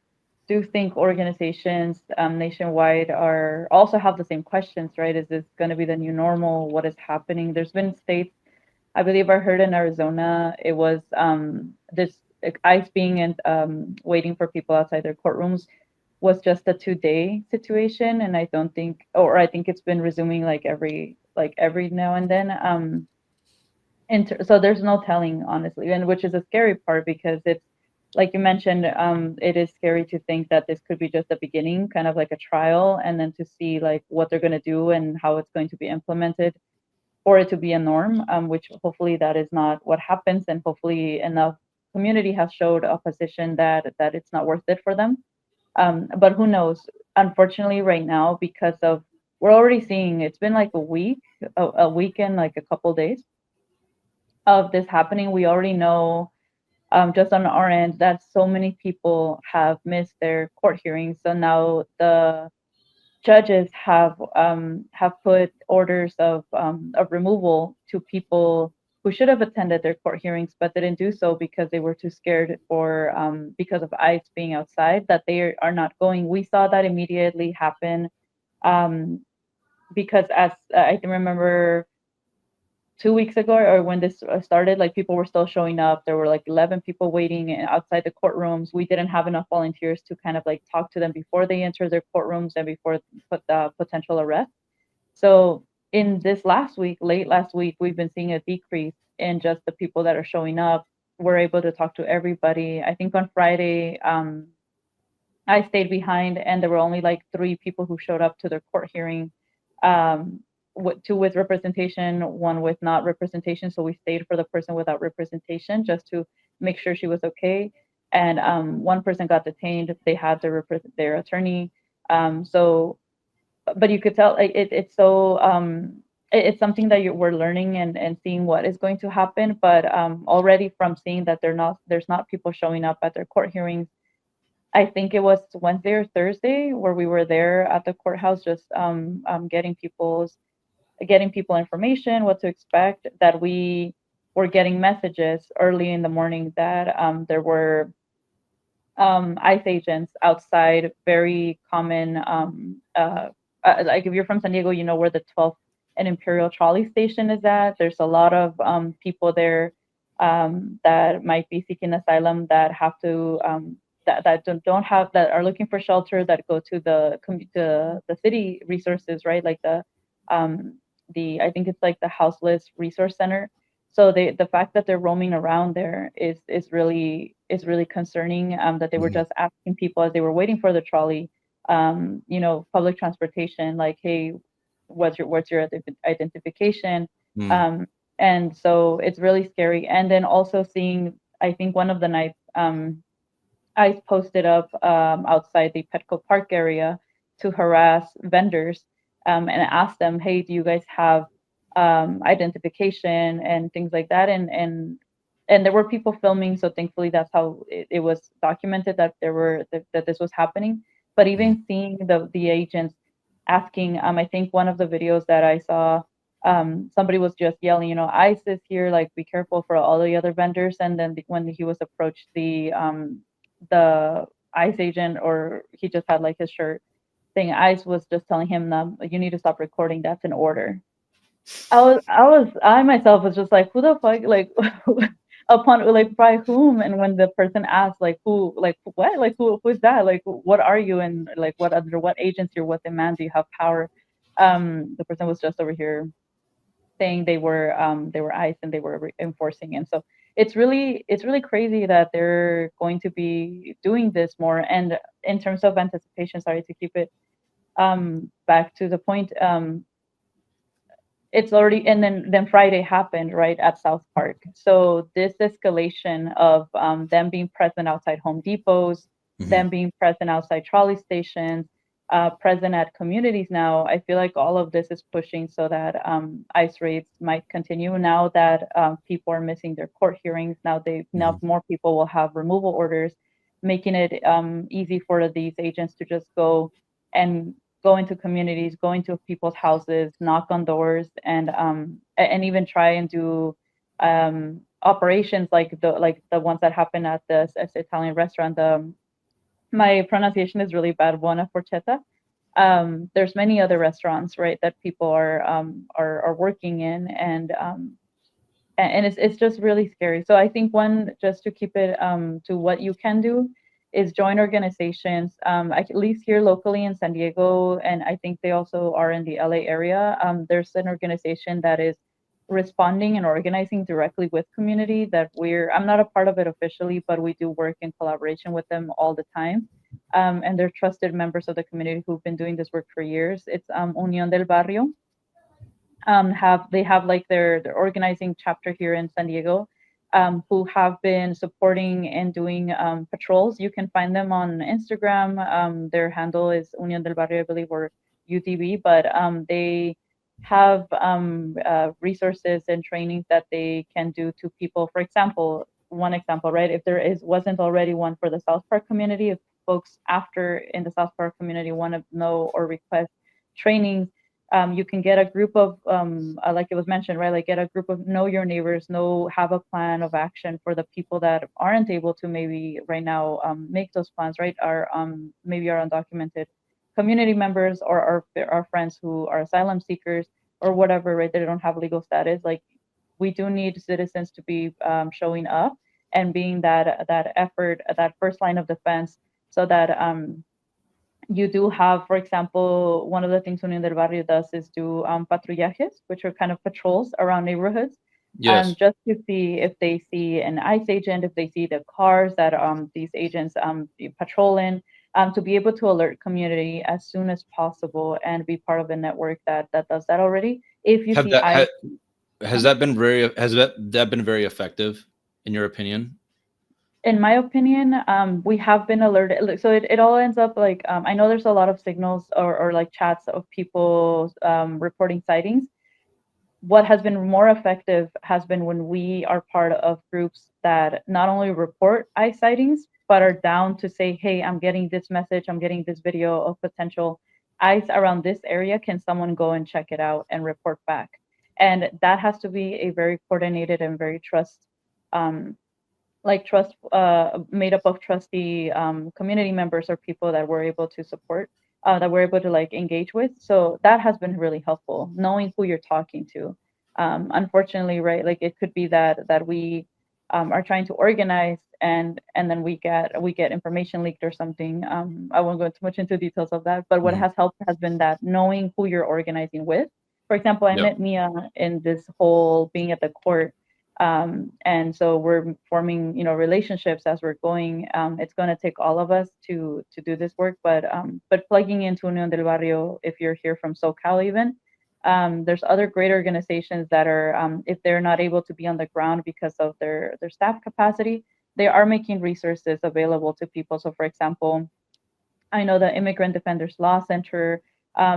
Speaker 3: do think organizations nationwide are also have the same questions, right? Is this going to be the new normal? What is happening? There's been states, I believe I heard in Arizona, it was this ICE being and waiting for people outside their courtrooms was just a 2-day situation, and I don't think, or I think it's been resuming every now and then. So there's no telling, honestly, and which is a scary part, because it's like you mentioned, it is scary to think that this could be just the beginning, kind of like a trial, and then to see what they're going to do and how it's going to be implemented for it to be a norm, which hopefully that is not what happens, and hopefully enough community has showed opposition that it's not worth it for them. But who knows? Unfortunately, right now, because of, we're already seeing, it's been like a week and a couple days of this happening. We already know, just on our end, that so many people have missed their court hearings. So now the judges have put orders of removal to people who should have attended their court hearings but didn't do so because they were too scared, or because of ICE being outside, that they are not going. We saw that immediately happen, because as I can remember 2 weeks ago, or when this started, people were still showing up. There were 11 people waiting outside the courtrooms. We didn't have enough volunteers to kind of talk to them before they enter their courtrooms and before the potential arrest. So in this late last week, we've been seeing a decrease in just the people that are showing up. We're able to talk to everybody. I think on Friday, I stayed behind, and there were only 3 people who showed up to their court hearing. 2 with representation, 1 with not representation. So we stayed for the person without representation just to make sure she was okay. And 1 person got detained. They had their attorney. So, but you could tell it's so it's something that we're learning and seeing what is going to happen. But already from seeing that there's not people showing up at their court hearings. I think it was Wednesday or Thursday where we were there at the courthouse, just getting people information, what to expect, that we were getting messages early in the morning that there were ICE agents outside, very common, if you're from San Diego, you know where the 12th and Imperial trolley station is at. There's a lot of people there that might be seeking asylum, that have to, that don't have, that are looking for shelter, that go to the city resources, right? I think it's the Houseless Resource Center. So the fact that they're roaming around there is really concerning. That they were just asking people as they were waiting for the trolley, public transportation, hey, what's your identification? And so it's really scary. And then also seeing, I think one of the nights, ICE posted up outside the Petco Park area to harass vendors, and ask them, hey, do you guys have identification and things like that? And there were people filming, so thankfully that's how it was documented that that this was happening. But even seeing the agents asking, I think one of the videos that I saw, somebody was just yelling, ICE is here, be careful for all the other vendors. And then when he was approached, the ICE agent, or he just had his shirt thing, ICE was just telling him, you need to stop recording, that's an order. I myself was just who the fuck, upon by whom? And when the person asked who, what, who is that, what are you, and what under what agency or what demand do you have power? The person was just over here saying they were ICE and they were enforcing. And so it's really crazy that they're going to be doing this more. And in terms of anticipation, sorry to keep it back to the point, it's already, and then Friday happened right at South Park. So this escalation of them being present outside Home Depots, them being present outside trolley stations, present at communities now, I feel like all of this is pushing so that ICE raids might continue. Now that people are missing their court hearings, now more people will have removal orders, making it easy for these agents to just go into communities, go into people's houses, knock on doors, and even try and do operations like the ones that happen at this Italian restaurant. My pronunciation is really bad. Buona Porchetta. There's many other restaurants, right, that people are working in, and it's just really scary. So I think just to keep it to what you can do is join organizations, at least here locally in San Diego, and I think they also are in the LA area. There's an organization that is responding and organizing directly with community that I'm not a part of it officially, but we do work in collaboration with them all the time. And they're trusted members of the community who've been doing this work for years. It's Unión del Barrio. They have like their organizing chapter here in San Diego, who have been supporting and doing patrols. You can find them on Instagram. Their handle is Unión del Barrio, I believe, or UDB, but they have resources and trainings that they can do to people. For example, one example, right? If there wasn't already one for the South Park community, if folks in the South Park community want to know or request trainings, you can get a group of, like it was mentioned, right? Like get a group of know your neighbors, have a plan of action for the people that aren't able to maybe right now make those plans, right? Maybe our undocumented community members or our friends who are asylum seekers or whatever, right? They don't have legal status. Like we do need citizens to be showing up and being that effort, that first line of defense, so that you do have, for example, one of the things Unión del Barrio does is do patrullajes, which are kind of patrols around neighborhoods.
Speaker 1: Yes.
Speaker 3: Just to see if they see an ICE agent, if they see the cars that these agents patrol in, to be able to alert community as soon as possible and be part of a network that does that already. If you see ICE,
Speaker 1: has that been very effective in your opinion?
Speaker 3: In my opinion, we have been alerted. So it all ends up like, I know there's a lot of signals or like chats of people reporting sightings. What has been more effective has been when we are part of groups that not only report ICE sightings, but are down to say, hey, I'm getting this message, I'm getting this video of potential ICE around this area. Can someone go and check it out and report back? And that has to be a very coordinated and very made up of trusty community members or people that we're able to support, that we're able to like engage with. So that has been really helpful, knowing who you're talking to. Unfortunately, right, like it could be that we are trying to organize and then we get information leaked or something. I won't go too much into details of that, but what has helped has been that knowing who you're organizing with. For example, I met Mia in this whole being at the court. And so we're forming, relationships as we're going. It's going to take all of us to do this work, but plugging into Unión del Barrio, if you're here from SoCal even, there's other great organizations that are, if they're not able to be on the ground because of their staff capacity, they are making resources available to people. So for example, I know the Immigrant Defenders Law Center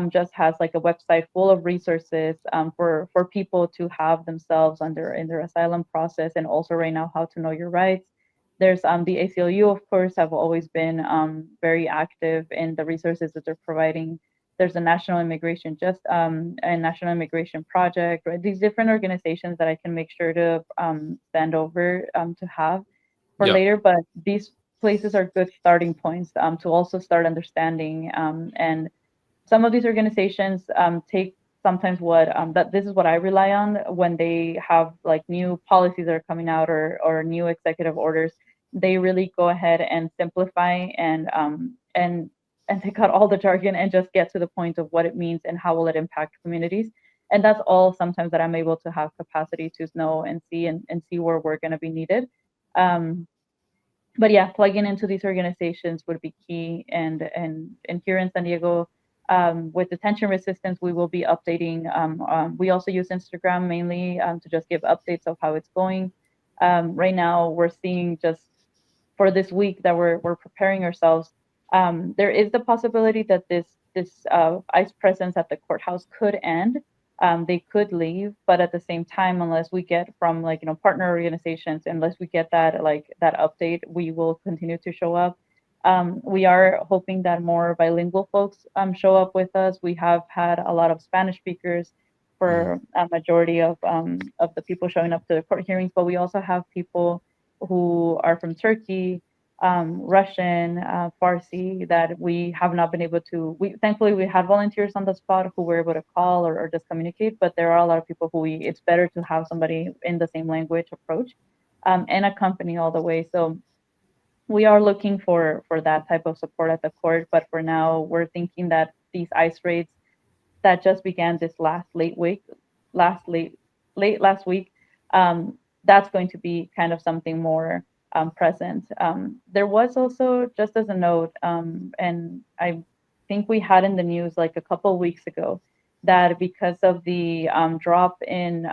Speaker 3: just has like a website full of resources for people to have themselves in their asylum process, and also right now how to know your rights. There's the ACLU, of course, have always been very active in the resources that they're providing. There's a National Immigration and National Immigration Project, right? These different organizations that I can make sure to send over to have for later, but these places are good starting points to also start understanding. And some of these organizations take sometimes this is what I rely on when they have like new policies that are coming out or new executive orders. They really go ahead and simplify and take out all the jargon and just get to the point of what it means and how will it impact communities. And that's all sometimes that I'm able to have capacity to know and see where we're going to be needed. But yeah, plugging into these organizations would be key. And here in San Diego, with detention resistance, we will be updating. We also use Instagram mainly to just give updates of how it's going. Right now, we're seeing just for this week that we're preparing ourselves. There is the possibility that this ICE presence at the courthouse could end. They could leave, but at the same time, unless we get from partner organizations, unless we get that update, we will continue to show up. We are hoping that more bilingual folks show up with us. We have had a lot of Spanish speakers for a majority of the people showing up to the court hearings, but we also have people who are from Turkey, Russian, Farsi, that we have not been able to. Thankfully we had volunteers on the spot who were able to call or just communicate, but there are a lot of people who it's better to have somebody in the same language approach and accompany all the way. So we are looking for that type of support at the court, but for now we're thinking that these ICE raids that just began this late last week, that's going to be kind of something more present. There was also, just as a note, and I think we had in the news like a couple of weeks ago, that because of the drop in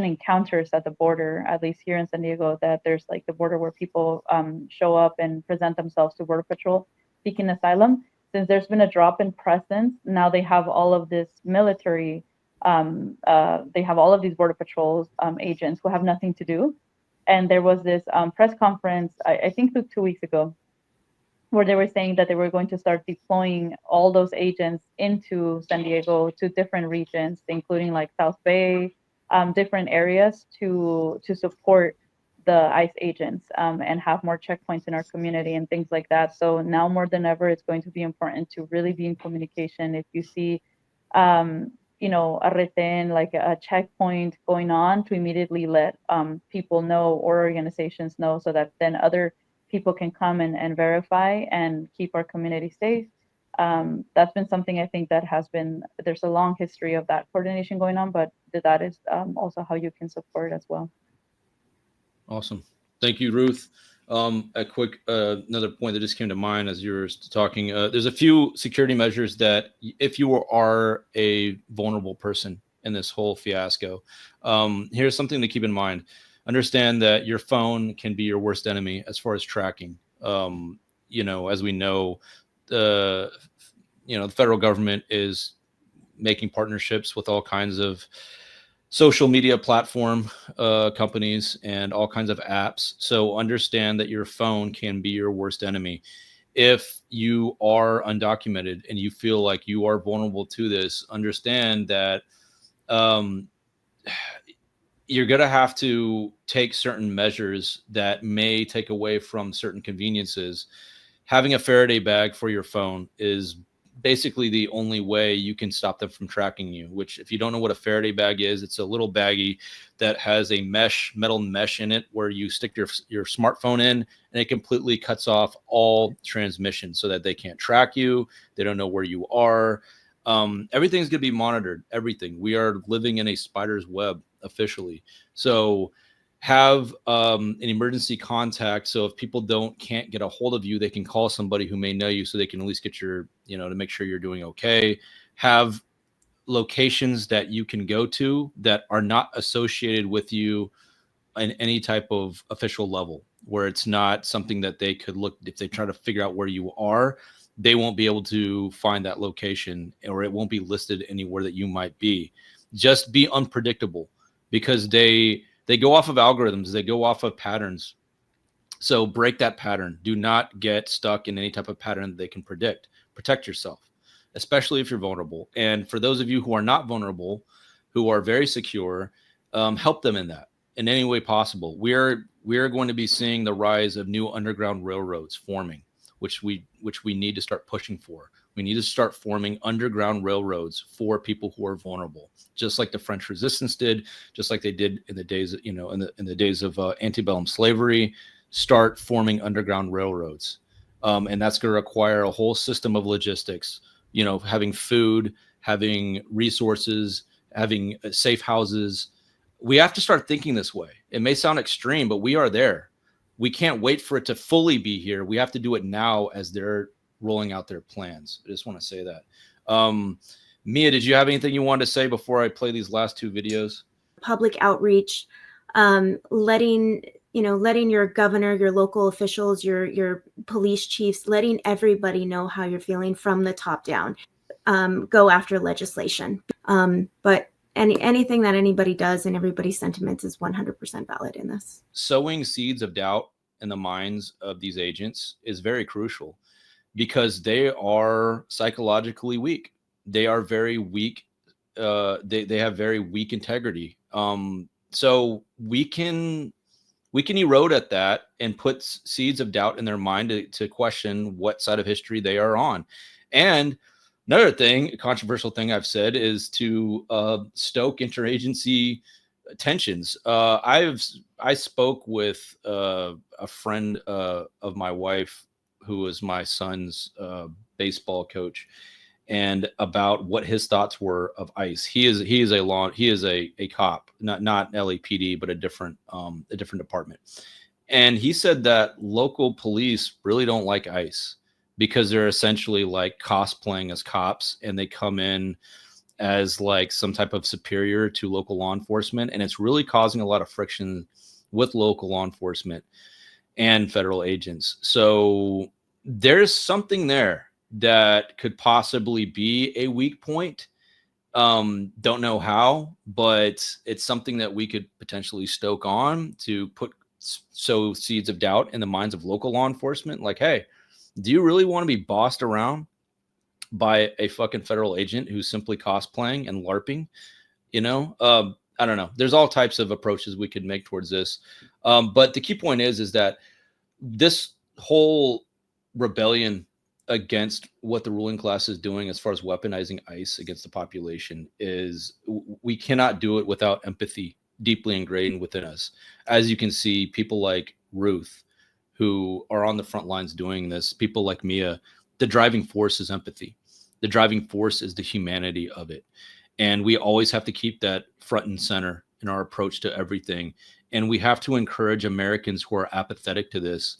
Speaker 3: encounters at the border, at least here in San Diego, that there's like the border where people show up and present themselves to Border Patrol seeking asylum. Since there's been a drop in presence, now they have all of this military, they have all of these Border Patrol agents who have nothing to do. And there was this press conference, I think 2 weeks ago, where they were saying that they were going to start deploying all those agents into San Diego to different regions, including like South Bay, different areas to support the ICE agents and have more checkpoints in our community and things like that. So now more than ever, it's going to be important to really be in communication. If you see, a retén, like a checkpoint going on, to immediately let people know or organizations know, so that then other people can come and verify and keep our community safe. That's been something I think that there's a long history of that coordination going on, but that is also how you can support as well.
Speaker 1: Awesome. Thank you, Ruth. A quick another point that just came to mind as you were talking. There's a few security measures that, if you are a vulnerable person in this whole fiasco, here's something to keep in mind. Understand that your phone can be your worst enemy as far as tracking. As we know, the federal government is making partnerships with all kinds of social media platform companies and all kinds of apps. So understand that your phone can be your worst enemy. If you are undocumented and you feel like you are vulnerable to this, understand that you're going to have to take certain measures that may take away from certain conveniences. Having a Faraday bag for your phone is basically the only way you can stop them from tracking you, which, if you don't know what a Faraday bag is, it's a little baggie that has a metal mesh in it where you stick your smartphone in, and it completely cuts off all transmission so that they can't track you. They don't know where you are. Everything's going to be monitored. Everything. We are living in a spider's web officially. So have an emergency contact. So if people can't get a hold of you, they can call somebody who may know you, so they can at least get to make sure you're doing okay. Have locations that you can go to that are not associated with you in any type of official level, where it's not something that they could look, if they try to figure out where you are, they won't be able to find that location, or it won't be listed anywhere that you might be. Just be unpredictable, because they go off of algorithms, they go off of patterns. So break that pattern. Do not get stuck in any type of pattern that they can predict. Protect yourself, especially if you're vulnerable. And for those of you who are not vulnerable, who are very secure, help them in that in any way possible. We are going to be seeing the rise of new underground railroads forming, which we need to start pushing for. We need to start forming underground railroads for people who are vulnerable, just like the French Resistance did, just like they did in the days, in the days of antebellum slavery. Start forming underground railroads, and that's going to require a whole system of logistics. Having food, having resources, having safe houses. We have to start thinking this way. It may sound extreme, but we are there. We can't wait for it to fully be here. We have to do it now as they're rolling out their plans. I just want to say that. Mia, did you have anything you wanted to say before I play these last two videos?
Speaker 2: Public outreach, letting your governor, your local officials, your police chiefs, letting everybody know how you're feeling from the top down. Go after legislation. But anything that anybody does and everybody's sentiments is 100% valid in this.
Speaker 1: Sowing seeds of doubt in the minds of these agents is very crucial because they are psychologically weak. They are very weak. They have very weak integrity. So we can erode at that and put seeds of doubt in their mind to question what side of history they are on. And another thing, a controversial thing I've said is to stoke interagency tensions. I spoke with a friend of my wife who was my son's baseball coach, and about what his thoughts were of ICE. He is a cop, not LAPD, but a different department. And he said that local police really don't like ICE because they're essentially like cosplaying as cops, and they come in as like some type of superior to local law enforcement. And it's really causing a lot of friction with local law enforcement and federal agents. So there's something there that could possibly be a weak point. Don't know how, but it's something that we could potentially stoke on to sow seeds of doubt in the minds of local law enforcement. Like, hey, do you really want to be bossed around by a fucking federal agent who's simply cosplaying and LARPing? I don't know. There's all types of approaches we could make towards this. But the key point is that this whole rebellion against what the ruling class is doing as far as weaponizing ICE against the population is, we cannot do it without empathy deeply ingrained within us. As you can see, people like Ruth, who are on the front lines doing this, people like Mia, the driving force is empathy. The driving force is the humanity of it. And we always have to keep that front and center in our approach to everything. And we have to encourage Americans who are apathetic to this.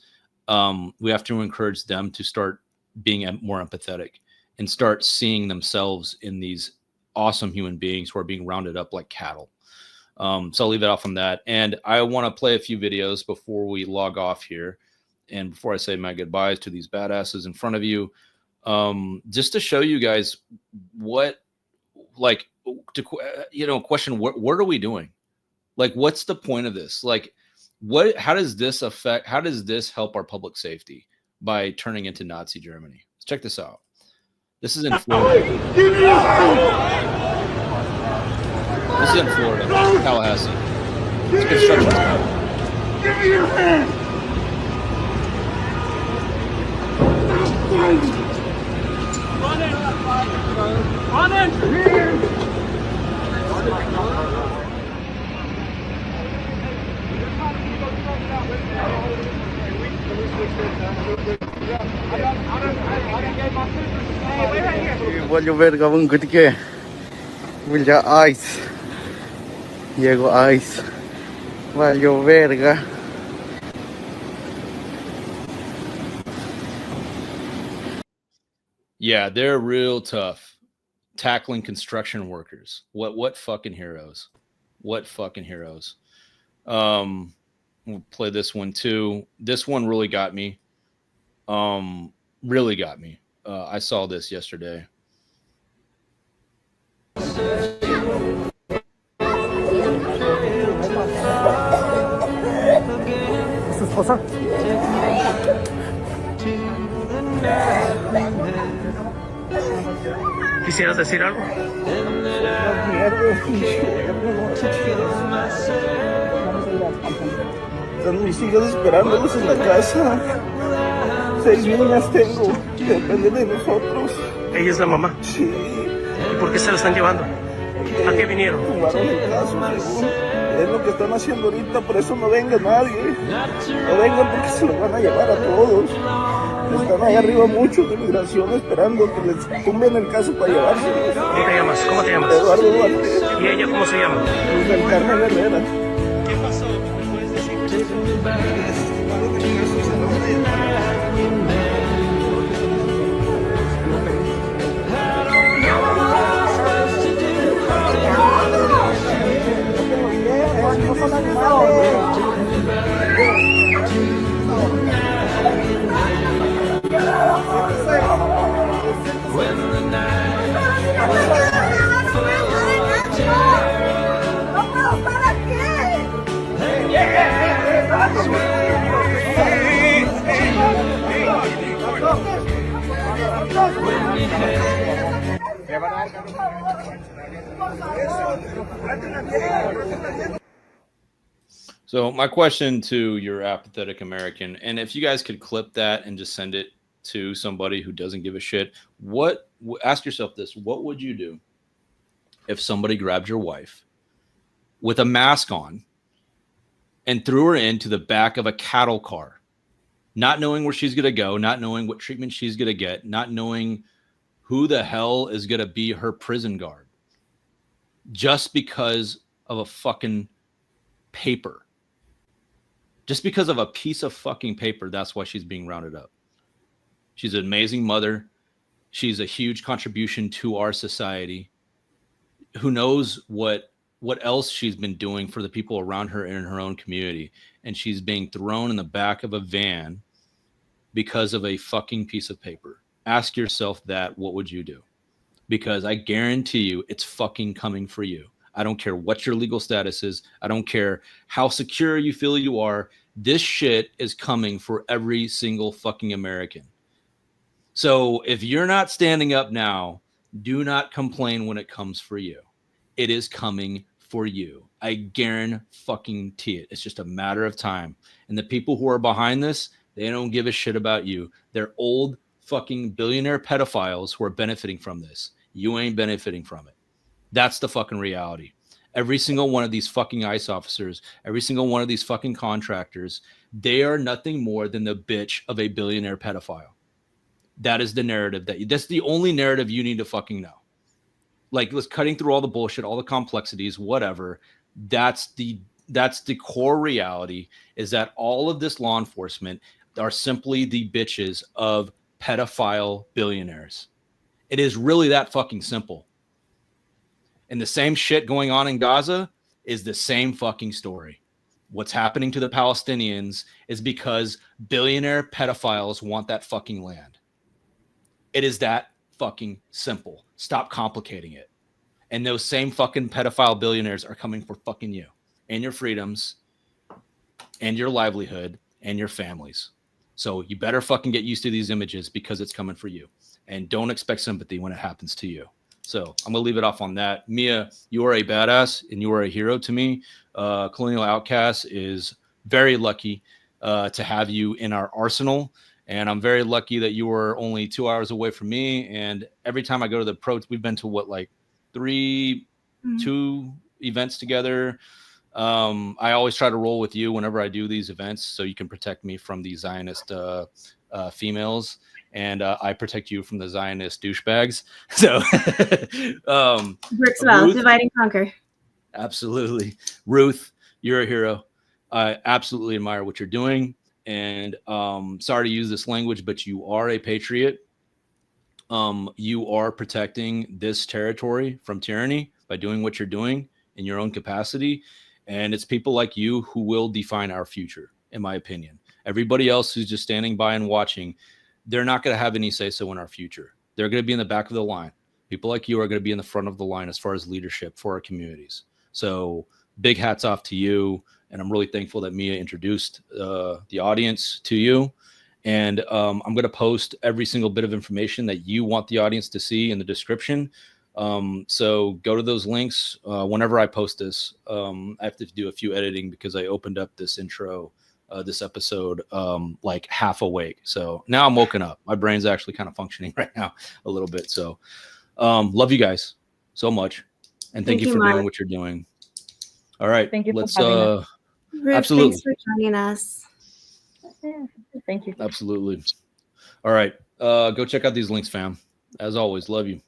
Speaker 1: We have to encourage them to start being more empathetic and start seeing themselves in these awesome human beings who are being rounded up like cattle. So I'll leave it off on that. And I want to play a few videos before we log off here. And before I say my goodbyes to these badasses in front of you, just to show you guys what, like, question, what are we doing? Like, what's the point of this? Like, how does this help our public safety by turning into Nazi Germany? Let's check this out. This is in Florida. This is in Florida, Tallahassee. It's construction. Give me your hand.
Speaker 6: Run in.
Speaker 4: Voglio verga comunque che voglio ice. Diego ice. Voglio verga.
Speaker 1: Yeah, they're real tough. Tackling construction workers. What fucking heroes. What fucking heroes. We'll play this one too. This one really got me. Really got me. I saw this yesterday.
Speaker 4: ¿Su esposa?
Speaker 6: ¿Quisieras decir algo?
Speaker 4: Están mis hijas esperándolos en la casa. 6 niñas tengo que dependen de nosotros.
Speaker 6: ¿Ella es la mamá?
Speaker 4: Sí.
Speaker 6: ¿Y por qué se la están llevando? ¿A qué vinieron?
Speaker 4: Jugaron el caso, según. Es lo que están haciendo ahorita, por eso no venga nadie. No vengan porque se los van a llevar a todos. Están ahí arriba muchos de migración esperando que les tumben el caso para llevárselos.
Speaker 10: ¿Cómo te llamas? ¿Cómo te llamas?
Speaker 4: Eduardo Duarte.
Speaker 10: ¿Y ella cómo se llama?
Speaker 4: Luz del Carmen Herrera.
Speaker 10: ¿Qué pasó? ¿Me puedes decir?
Speaker 4: No son animales.
Speaker 1: So my question to your apathetic American, and if you guys could clip that and just send it to somebody who doesn't give a shit, ask yourself this: what would you do if somebody grabbed your wife with a mask on and threw her into the back of a cattle car, not knowing where she's going to go, not knowing what treatment she's going to get, not knowing who the hell is going to be her prison guard, just because of a fucking paper? Just because of a piece of fucking paper, that's why she's being rounded up. She's an amazing mother. She's a huge contribution to our society. Who knows what else she's been doing for the people around her in her own community. And she's being thrown in the back of a van because of a fucking piece of paper. Ask yourself that, what would you do? Because I guarantee you it's fucking coming for you. I don't care what your legal status is. I don't care how secure you feel you are. This shit is coming for every single fucking American. So if you're not standing up now, do not complain when it comes for you. It is coming for you. I guarantee it. It's just a matter of time. And the people who are behind this, they don't give a shit about you. They're old fucking billionaire pedophiles who are benefiting from this. You ain't benefiting from it. That's the fucking reality. Every single one of these fucking ICE officers, every single one of these fucking contractors, they are nothing more than the bitch of a billionaire pedophile. That is the narrative that's the only narrative you need to fucking know. Like, let's cutting through all the bullshit, all the complexities, whatever. That's the core reality, is that all of this law enforcement are simply the bitches of pedophile billionaires. It is really that fucking simple. And the same shit going on in Gaza is the same fucking story. What's happening to the Palestinians is because billionaire pedophiles want that fucking land. It is that fucking simple. Stop complicating it. And those same fucking pedophile billionaires are coming for fucking you and your freedoms and your livelihood and your families. So you better fucking get used to these images, because it's coming for you. And don't expect sympathy when it happens to you. So I'm going to leave it off on that. Mia, you are a badass and you are a hero to me. Colonial Outcast is very lucky to have you in our arsenal. And I'm very lucky that you were only 2 hours away from me. And every time I go to the we've been to what, two events together. I always try to roll with you whenever I do these events, so you can protect me from the Zionist females. And I protect you from the Zionist douchebags. So,
Speaker 2: works well. Divide and conquer.
Speaker 1: Absolutely, Ruth, you're a hero. I absolutely admire what you're doing. And sorry to use this language, but you are a patriot. You are protecting this territory from tyranny by doing what you're doing in your own capacity. And it's people like you who will define our future, in my opinion. Everybody else who's just standing by and watching, they're not going to have any say-so in our future. They're going to be in the back of the line. People like you are going to be in the front of the line as far as leadership for our communities. So big hats off to you. And I'm really thankful that Mia introduced the audience to you. And I'm going to post every single bit of information that you want the audience to see in the description. So go to those links whenever I post this. I have to do a few editing because I opened up this intro, this episode, like half awake. So now I'm woken up. My brain's actually kind of functioning right now a little bit. So love you guys so much. And thank you for doing what you're doing. All right.
Speaker 3: Thank you
Speaker 1: Let's
Speaker 3: for having us.
Speaker 2: Ruth,
Speaker 1: absolutely.
Speaker 2: thanks for joining us.
Speaker 3: Yeah, thank you.
Speaker 1: Absolutely. All right. Go check out these links, fam. As always, love you.